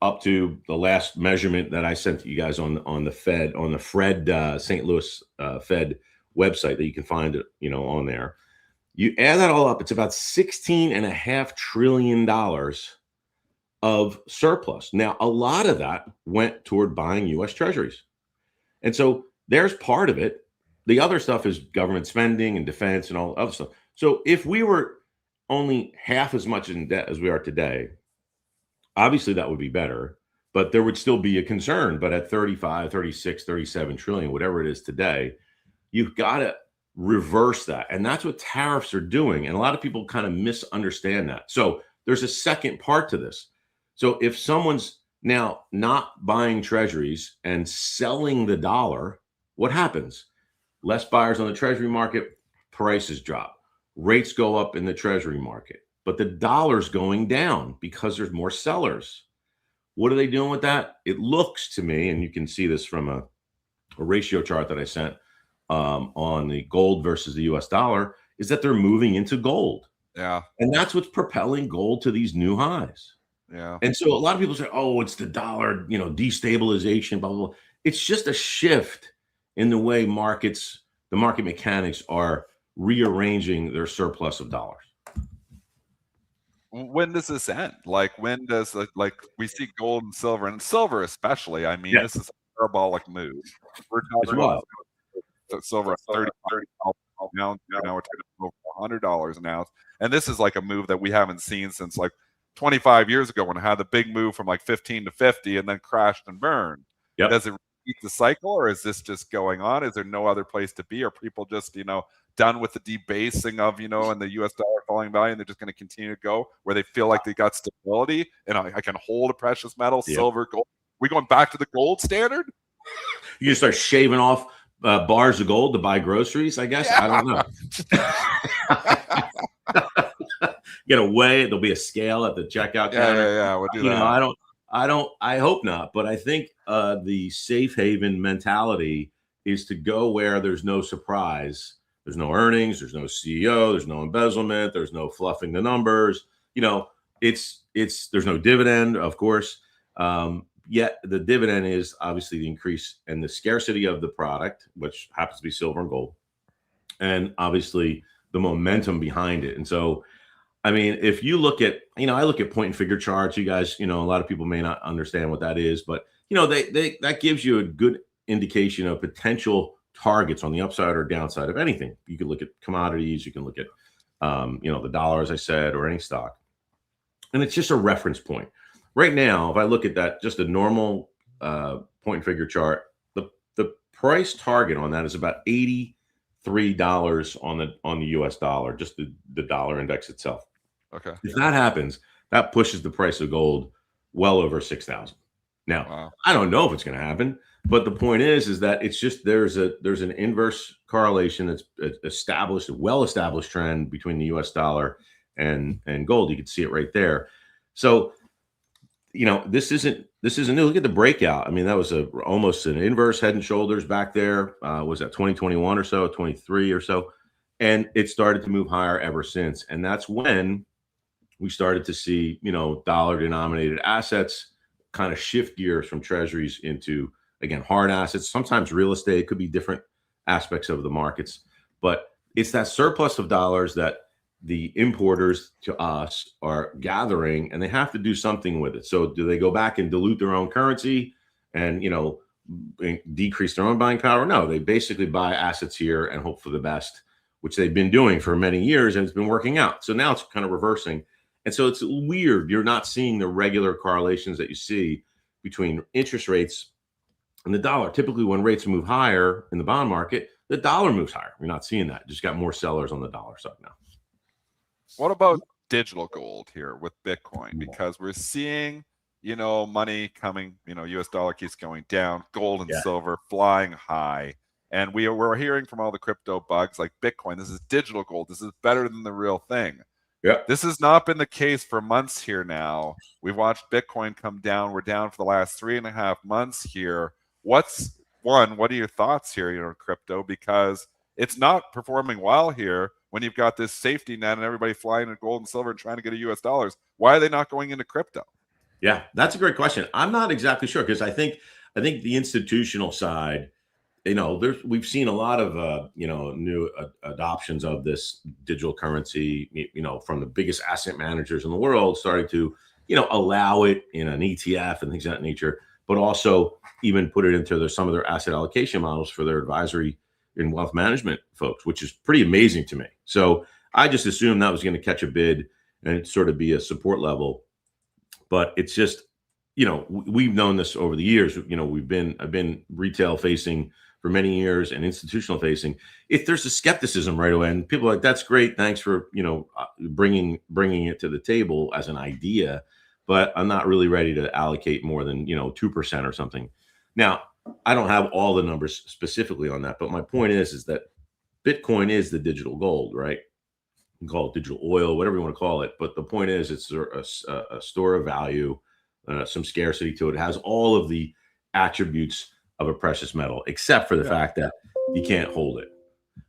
up to the last measurement that I sent to you guys on the Fred St. Louis Fed website that you can find it, on there. You add that all up, it's about $16.5 trillion of surplus. Now, a lot of that went toward buying U.S. treasuries. And so there's part of it. The other stuff is government spending and defense and all other stuff. So if we were only half as much in debt as we are today, obviously that would be better, but there would still be a concern. But at 35, 36, 37 trillion, whatever it is today, you've got to reverse that. And that's what tariffs are doing. And a lot of people kind of misunderstand that. So there's a second part to this. So if someone's now not buying treasuries and selling the dollar, what happens? Less buyers on the treasury market, prices drop, rates go up in the treasury market, but the dollar's going down because there's more sellers. What are they doing with that? It looks to me, and you can see this from a ratio chart that I sent on the gold versus the US dollar, is that they're moving into gold. Yeah. And that's what's propelling gold to these new highs. Yeah. And so a lot of people say, oh, it's the dollar, destabilization, blah, blah, blah. It's just a shift in the way the market mechanics are rearranging their surplus of dollars. When does this end? Like, when does we see gold and silver especially? I mean, Yeah. This is a parabolic move. We're talking about silver at 30 now we're talking over $100 an ounce, and this is like a move that we haven't seen since like 25 years ago when it had the big move from like 15 to 50 and then crashed and burned. Yep. Does it repeat the cycle, or is this just going on? Is there no other place to be? Are people just done with the debasing of and the US dollar falling value, and they're just going to continue to go where they feel like they got stability and I can hold a precious metal, silver, gold? We going back to the gold standard? You just start shaving off bars of gold to buy groceries, I guess. Yeah. I don't know. Get away. There'll be a scale at the checkout counter. Yeah. We'll do that. I hope not. But I think the safe haven mentality is to go where there's no surprise. There's no earnings. There's no CEO. There's no embezzlement. There's no fluffing the numbers. There's no dividend, of course. Yet the dividend is obviously the increase and the scarcity of the product, which happens to be silver and gold, and obviously the momentum behind it. And so, I mean, if you look at, I look at point and figure charts. You guys, a lot of people may not understand what that is, but that gives you a good indication of potential targets on the upside or downside of anything. You can look at commodities, you can look at, the dollar, as I said, or any stock, and it's just a reference point. Right now, if I look at that, just a normal point and figure chart, the price target on that is about $83 on the US dollar, just the dollar index itself. Okay. If that happens, that pushes the price of gold well over 6,000. Now, wow. I don't know if it's going to happen, but the point is that it's just there's an inverse correlation that's established, a well-established trend between the US dollar and gold. You can see it right there. So, this isn't new. Look at the breakout. I mean, that was almost an inverse head and shoulders back there. Was that 2021 or so, 23 or so, and it started to move higher ever since. And that's when we started to see, dollar denominated assets kind of shift gears from treasuries into, again, hard assets. Sometimes real estate, could be different aspects of the markets, but it's that surplus of dollars that the importers to us are gathering, and they have to do something with it. So do they go back and dilute their own currency and, decrease their own buying power? No, they basically buy assets here and hope for the best, which they've been doing for many years, and it's been working out. So now it's kind of reversing. And so it's weird. You're not seeing the regular correlations that you see between interest rates and the dollar. Typically, when rates move higher in the bond market, the dollar moves higher. You're not seeing that. Just got more sellers on the dollar side now. What about digital gold here with Bitcoin? Because we're seeing, money coming, US dollar keeps going down, gold and silver flying high. And we're hearing from all the crypto bugs like Bitcoin, this is digital gold. This is better than the real thing. Yeah. This has not been the case for months here now. We've watched Bitcoin come down. We're down for the last 3.5 months here. What are your thoughts here, crypto? Because it's not performing well here when you've got this safety net and everybody flying in gold and silver and trying to get a US dollars. Why are they not going into crypto? Yeah, that's a great question. I'm not exactly sure, because I think the institutional side, we've seen a lot of new adoptions of this digital currency, from the biggest asset managers in the world starting to allow it in an ETF and things of that nature, but also even put it into some of their asset allocation models for their advisory and wealth management folks, which is pretty amazing to me. So I just assumed that was going to catch a bid and sort of be a support level. But it's just, we've known this over the years. I've been retail facing for many years and institutional facing. If there's a skepticism right away, and people are like, that's great, thanks for bringing it to the table as an idea, but I'm not really ready to allocate more than 2% or something. Now, I don't have all the numbers specifically on that, but my point is that Bitcoin is the digital gold, right? You can call it digital oil, whatever you want to call it. But the point is, it's a store of value, some scarcity to it. It has all of the attributes of a precious metal, except for the fact that you can't hold it,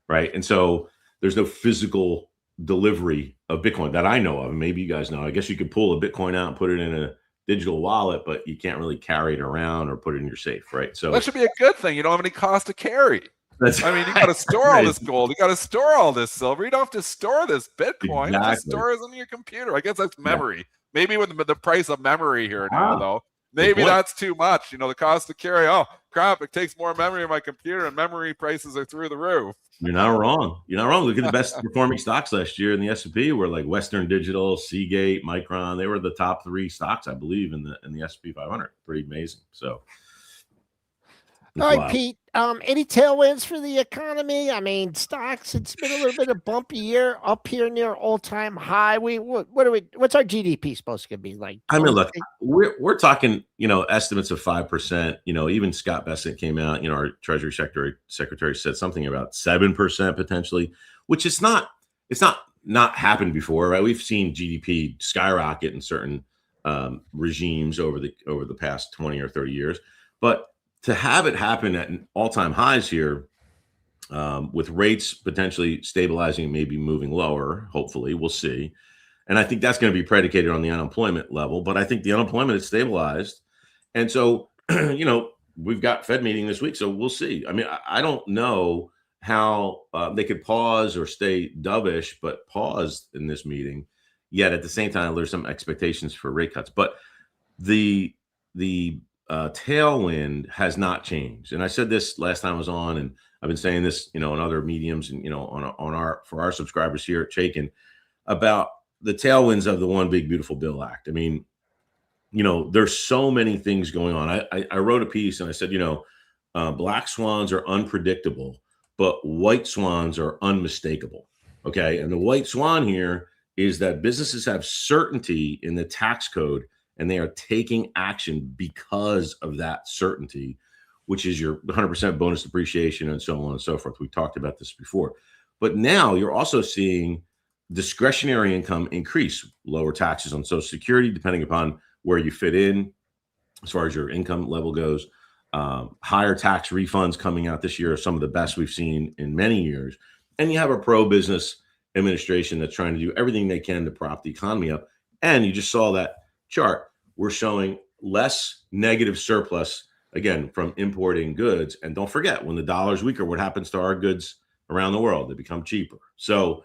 right? And so there's no physical delivery of Bitcoin that I know of. Maybe you guys know. I guess you could pull a Bitcoin out and put it in a digital wallet, but you can't really carry it around or put it in your safe, right? So that should be a good thing. You don't have any cost to carry. You got to store all this gold. You got to store all this silver. You don't have to store this Bitcoin. Exactly. Just store it on your computer. I guess that's memory. Yeah. Maybe with the price of memory here now, though, maybe that's too much. The cost to carry. Oh crap! It takes more memory on my computer, and memory prices are through the roof. You're not wrong. Look at the best performing stocks last year in the S&P were like Western Digital, Seagate, Micron. They were the top 3 stocks, I believe, in the S&P 500. Pretty amazing. So, all right, Pete. Any tailwinds for the economy? I mean, stocks. It's been a little bit of bumpy year, up here near all-time high. What's our GDP supposed to be like? I mean, look, we're talking, estimates of 5%. Even Scott Bessent came out. Our Treasury Secretary said something about 7% potentially, which is not. It's not happened before, right? We've seen GDP skyrocket in certain regimes over the past 20 or 30 years, but to have it happen at all-time highs here, with rates potentially stabilizing and maybe moving lower, hopefully, we'll see. And I think that's going to be predicated on the unemployment level. But I think the unemployment is stabilized. And so, we've got Fed meeting this week, so we'll see. I mean, I don't know how they could pause or stay dovish, but pause in this meeting. Yet at the same time, there's some expectations for rate cuts. But the tailwind has not changed. And I said this last time I was on, and I've been saying this, in other mediums and, for our subscribers here at Chaikin about the tailwinds of the One Big Beautiful Bill Act. I mean, there's so many things going on. I wrote a piece and I said, black swans are unpredictable, but white swans are unmistakable. Okay. And the white swan here is that businesses have certainty in the tax code, and they are taking action because of that certainty, which is your 100% bonus depreciation and so on and so forth. We talked about this before. But now you're also seeing discretionary income increase, lower taxes on Social Security, depending upon where you fit in as far as your income level goes. Higher tax refunds coming out this year are some of the best we've seen in many years. And you have a pro-business administration that's trying to do everything they can to prop the economy up. And you just saw that chart. We're showing less negative surplus, again, from importing goods. And don't forget, when the dollar's weaker, what happens to our goods around the world? They become cheaper. So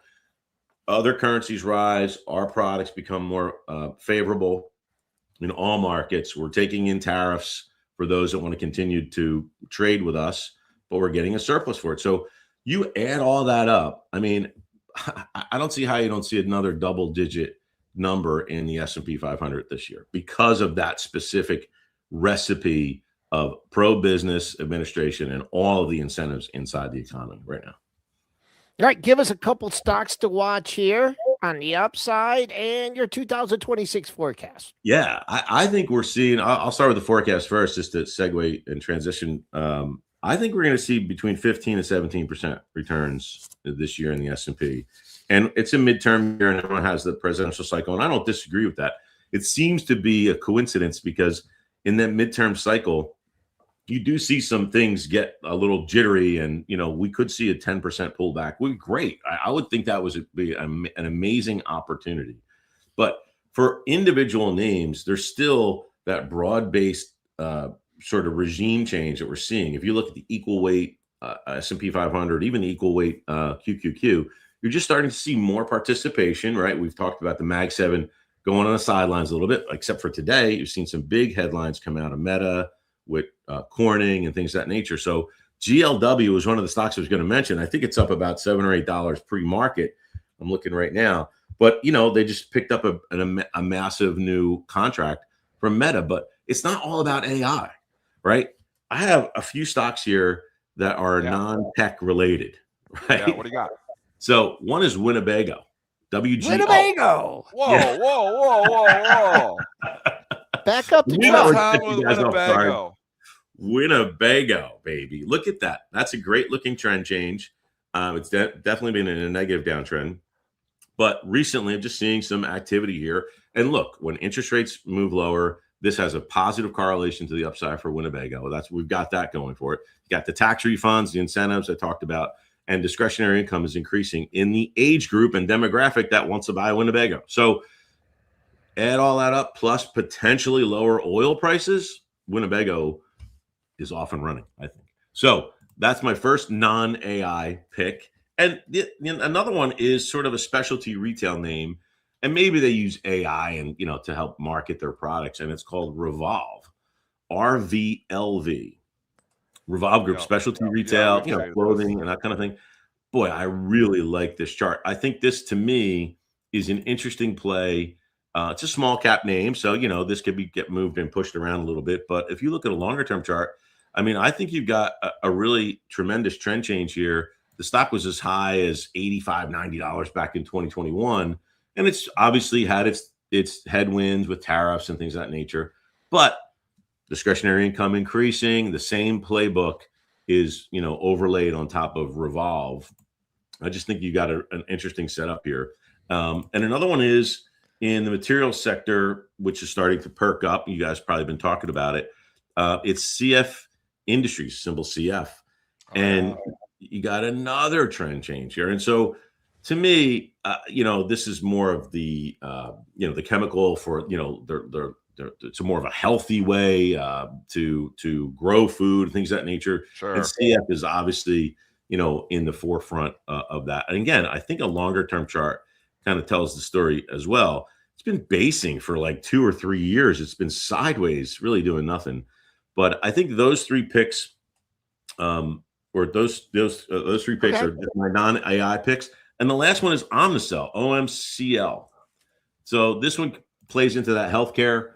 other currencies rise, our products become more favorable in all markets. We're taking in tariffs for those that want to continue to trade with us, but we're getting a surplus for it. So you add all that up. I mean, I don't see how you don't see another double-digit number in the S&P 500 this year because of that specific recipe of pro-business administration and all of the incentives inside the economy right now. All right, give us a couple stocks to watch here on the upside and your 2026 forecast. Yeah, I think we're seeing, I'll start with the forecast first, just to segue and transition. I think we're going to see between 15 and 17% returns this year in the S&P. And it's a midterm year and everyone has the presidential cycle. And I don't disagree with that. It seems to be a coincidence because in that midterm cycle, you do see some things get a little jittery, and we could see a 10% pullback. Would be great. I would think that would be an amazing opportunity. But for individual names, there's still that broad-based sort of regime change that we're seeing. If you look at the equal weight S&P 500, even the equal weight QQQ, you're just starting to see more participation, right? We've talked about the Mag 7 going on the sidelines a little bit, except for today. You've seen some big headlines come out of Meta with Corning and things of that nature. So GLW was one of the stocks I was going to mention. I think it's up about $7 or $8 pre-market. I'm looking right now. But, they just picked up a massive new contract from Meta. But it's not all about AI, right? I have a few stocks here that are non-tech related, right? Yeah, what do you got? So one is Winnebago. WGO. Winnebago. Whoa, Yeah. whoa. Back up to What's 12. happening with Winnebago? Winnebago, baby. Look at that. That's a great looking trend change. It's definitely been in a negative downtrend. But recently, I'm just seeing some activity here. And look, when interest rates move lower, this has a positive correlation to the upside for Winnebago. We've got that going for it. You got the tax refunds, the incentives I talked about, and discretionary income is increasing in the age group and demographic that wants to buy a Winnebago. So add all that up, plus potentially lower oil prices, Winnebago is off and running, I think. So that's my first non-AI pick. And another one is sort of a specialty retail name, and maybe they use AI and to help market their products, and it's called Revolve, RVLV, Revolve Group, specialty retail, clothing and that kind of thing. Boy, I really like this chart. I think this, to me, is an interesting play. It's a small cap name, so this could get moved and pushed around a little bit. But if you look at a longer term chart, I mean, I think you've got a really tremendous trend change here. The stock was as high as $85, $90 back in 2021, and it's obviously had its headwinds with tariffs and things of that nature. But discretionary income increasing, the same playbook is overlaid on top of Revolve. I just think you got an interesting setup here. And another one is in the materials sector, which is starting to perk up. You guys probably been talking about it. It's CF Industries, symbol CF. And you got another trend change here. And so to me, this is more of the, the chemical for, it's more of a healthy way to grow food, things of that nature. Sure. And CF is obviously, in the forefront of that. And again, I think a longer term chart kind of tells the story as well. It's been basing for like 2 or 3 years. It's been sideways, really doing nothing. But I think those three picks, or those three picks are my non-AI picks. And the last one is Omnicell, OMCL. So this one plays into that healthcare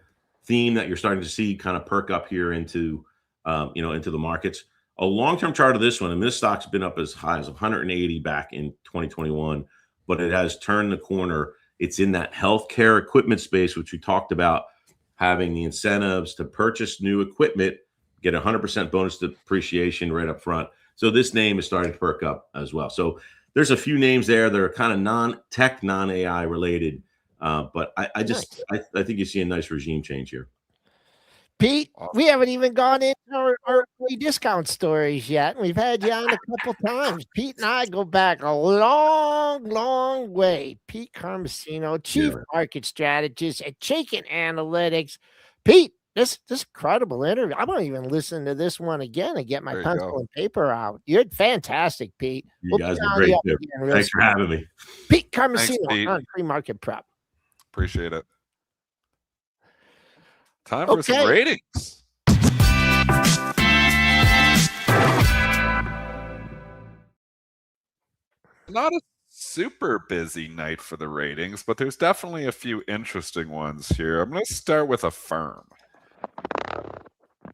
theme that you're starting to see kind of perk up here into the markets. A long-term chart of this one, and this stock's been up as high as 180 back in 2021, but it has turned the corner. It's in that healthcare equipment space, which we talked about, having the incentives to purchase new equipment, get 100% bonus depreciation right up front. So this name is starting to perk up as well. So there's a few names there that are kind of non-tech, non-AI related. But I think you see a nice regime change here. Pete, we haven't even gone into our early discount stories yet. We've had you on a couple times. Pete and I go back a long, long way. Pete Carmasino, Chief Market Strategist at Chaikin Analytics. Pete, this incredible interview. I'm going to even listen to this one again and get my pencil and paper out. You're fantastic, Pete. You guys are great. Thanks for having me. Pete Carmasino on Pre-Market Prep. Appreciate it. Time for some ratings. Not a super busy night for the ratings, but there's definitely a few interesting ones here. I'm going to start with Affirm.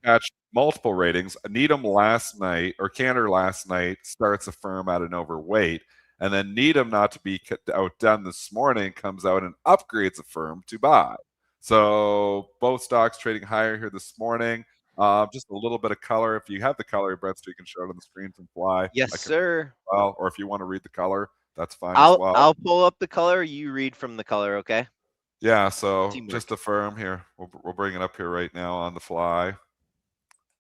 Catch multiple ratings. Needham last night, or Cantor last night, starts Affirm at an overweight. And then Needham, not to be outdone this morning, comes out and upgrades Affirm to buy. So both stocks trading higher here this morning. Just a little bit of color. If you have the color, Brett, so you can show it on the screen from Fly. Yes, sir. Well, or if you want to read the color, that's fine as well. I'll pull up the color. You read from the color, okay? Yeah, so just Affirm here. We'll bring it up here right now on the fly.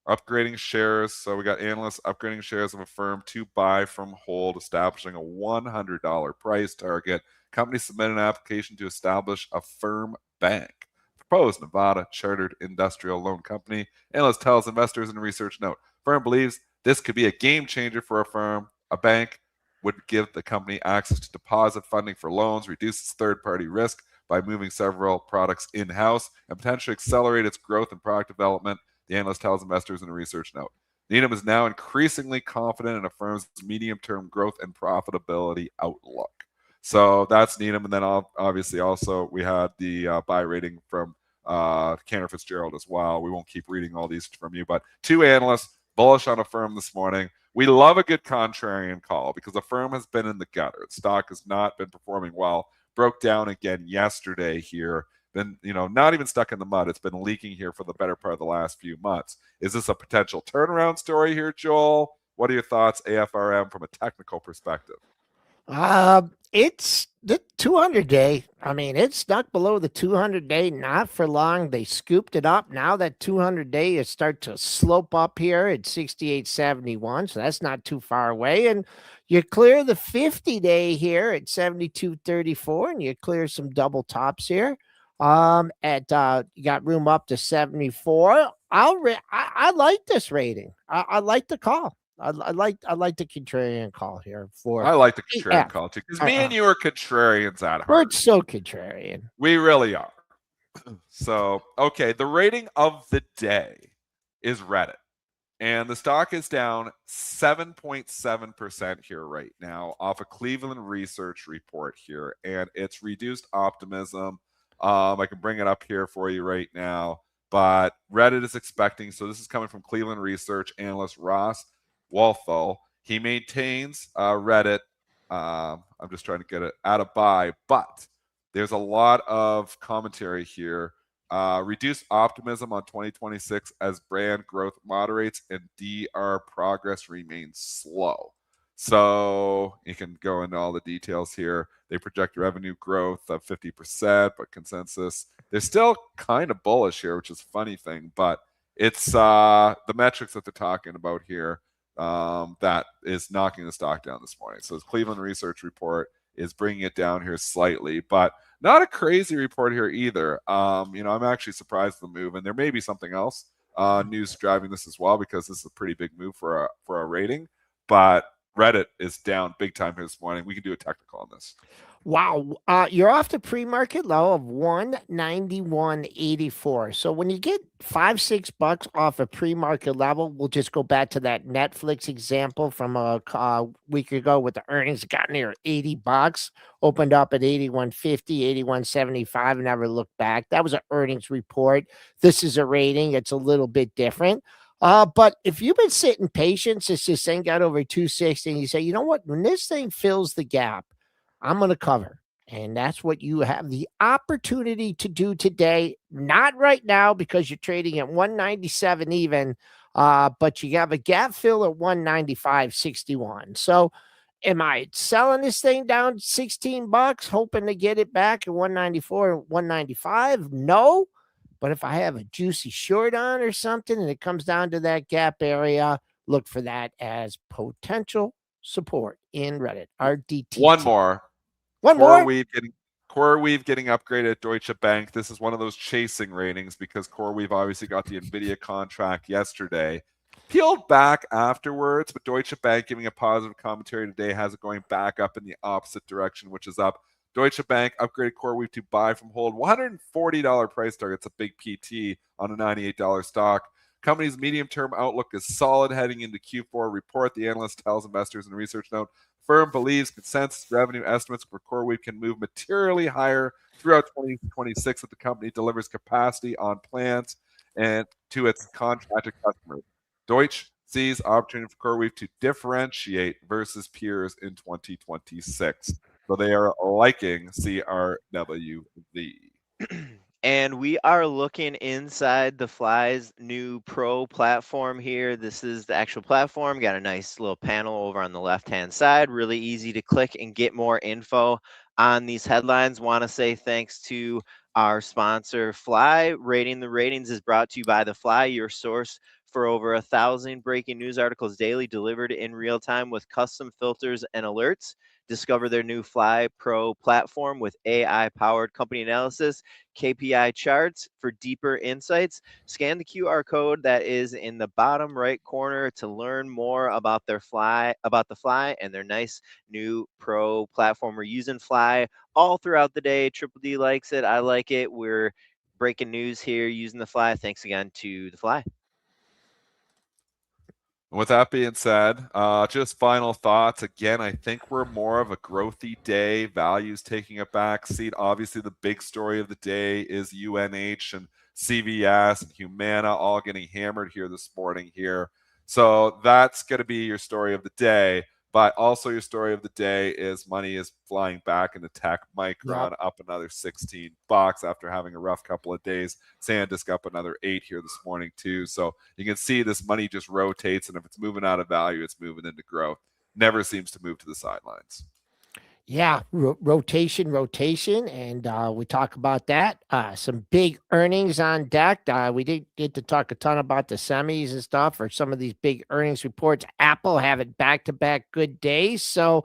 Upgrading shares. So we got analysts upgrading shares of Affirm to buy from hold, establishing a $100 price target. Company submitted an application to establish Affirm Bank. Proposed Nevada Chartered Industrial Loan Company. Analyst tells investors in a research note, firm believes this could be a game changer for Affirm. A bank would give the company access to deposit funding for loans, reduce its third-party risk by moving several products in-house, and potentially accelerate its growth and product development, the analyst tells investors in a research note. Needham is now increasingly confident in Affirm's medium-term growth and profitability outlook. So that's Needham. And then obviously also we had the buy rating from Cantor Fitzgerald as well. We won't keep reading all these from you, but two analysts bullish on Affirm this morning. We love a good contrarian call because Affirm has been in the gutter. Its stock has not been performing well. Broke down again yesterday here. Been, not even stuck in the mud. It's been leaking here for the better part of the last few months. Is this a potential turnaround story here, Joel? What are your thoughts, AFRM, from a technical perspective? It's the 200-day. I mean, it's stuck below the 200-day, not for long. They scooped it up. Now that 200-day is start to slope up here at 68.71, so that's not too far away. And you clear the 50-day here at 72.34, and you clear some double tops here. You got room up to 74. I like this rating. I like the call. I like the contrarian call here for. I like the contrarian call too, because me and you are contrarians at heart. We're so contrarian. We really are. So, okay, the rating of the day is Reddit, and the stock is down 7.7% here right now off a Cleveland research report here, and it's reduced optimism. I can bring it up here for you right now, but Reddit is expecting. So this is coming from Cleveland research analyst Ross Walthall. He maintains Reddit. I'm just trying to get it at a buy, but there's a lot of commentary here. Reduced optimism on 2026 as brand growth moderates and DR progress remains slow. So you can go into all the details here. They project revenue growth of 50%, but consensus, they're still kind of bullish here, which is a funny thing, but it's the metrics that they're talking about here that is knocking the stock down this morning. So the Cleveland research report is bringing it down here slightly, but not a crazy report here either. I'm actually surprised at the move, and there may be something else news driving this as well, because this is a pretty big move for a rating, but Reddit is down big time here this morning. We can do a technical on this. Wow. You're off the pre-market low of 191.84. So when you get $5-6 off a pre-market level, we'll just go back to that Netflix example from a week ago with the earnings got near $80, opened up at 81.50, 81.75, and never looked back. That was an earnings report. This is a rating. It's a little bit different. But if you've been sitting patient since this thing got over 260 and you say, you know what, when this thing fills the gap, I'm going to cover. And that's what you have the opportunity to do today. Not right now because you're trading at 197 even, but you have a gap fill at 195.61. So am I selling this thing down $16, hoping to get it back at 194, 195? No. But if I have a juicy short on or something and it comes down to that gap area, look for that as potential support in Reddit. RDT. One more. One more. CorWeave getting upgraded at Deutsche Bank. This is one of those chasing ratings because CorWeave obviously got the Nvidia contract yesterday. Peeled back afterwards, but Deutsche Bank giving a positive commentary today has it going back up in the opposite direction, which is up. Deutsche Bank upgraded CorWeave to buy from hold. $140 price target. It's a big PT on a $98 stock. Company's medium-term outlook is solid heading into Q4 report. The analyst tells investors in a research note, firm believes consensus revenue estimates for CorWeave can move materially higher throughout 2026 if the company delivers capacity on plans and to its contracted customers. Deutsche sees opportunity for CorWeave to differentiate versus peers in 2026. So they are liking CRWV. And we are looking inside the Fly's new Pro platform here. This is the actual platform. Got a nice little panel over on the left-hand side. Really easy to click and get more info on these headlines. Want to say thanks to our sponsor, Fly. Rating the Ratings is brought to you by The Fly, your source for over 1,000 breaking news articles daily delivered in real time with custom filters and alerts. Discover their new Fly Pro platform with AI-powered company analysis, KPI charts for deeper insights. Scan the QR code that is in the bottom right corner to learn more about the Fly and their nice new Pro platform. We're using Fly all throughout the day. Triple D likes it. I like it. We're breaking news here using the Fly. Thanks again to the Fly. With that being said, just final thoughts. Again, I think we're more of a growthy day. Values taking a back seat. Obviously, the big story of the day is UNH and CVS and Humana all getting hammered here this morning here. So that's going to be your story of the day. But also your story of the day is money is flying back into tech. Micron up another $16 after having a rough couple of days. SanDisk up another 8 here this morning too. So you can see this money just rotates, and if it's moving out of value, it's moving into growth. Never seems to move to the sidelines. Yeah, rotation, and we talk about that. Some big earnings on deck. We didn't get to talk a ton about the semis and stuff or some of these big earnings reports. Apple having back-to-back good days. So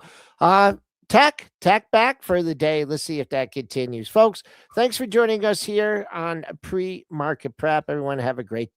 tech back for the day. Let's see if that continues. Folks, thanks for joining us here on Pre-Market Prep. Everyone have a great day.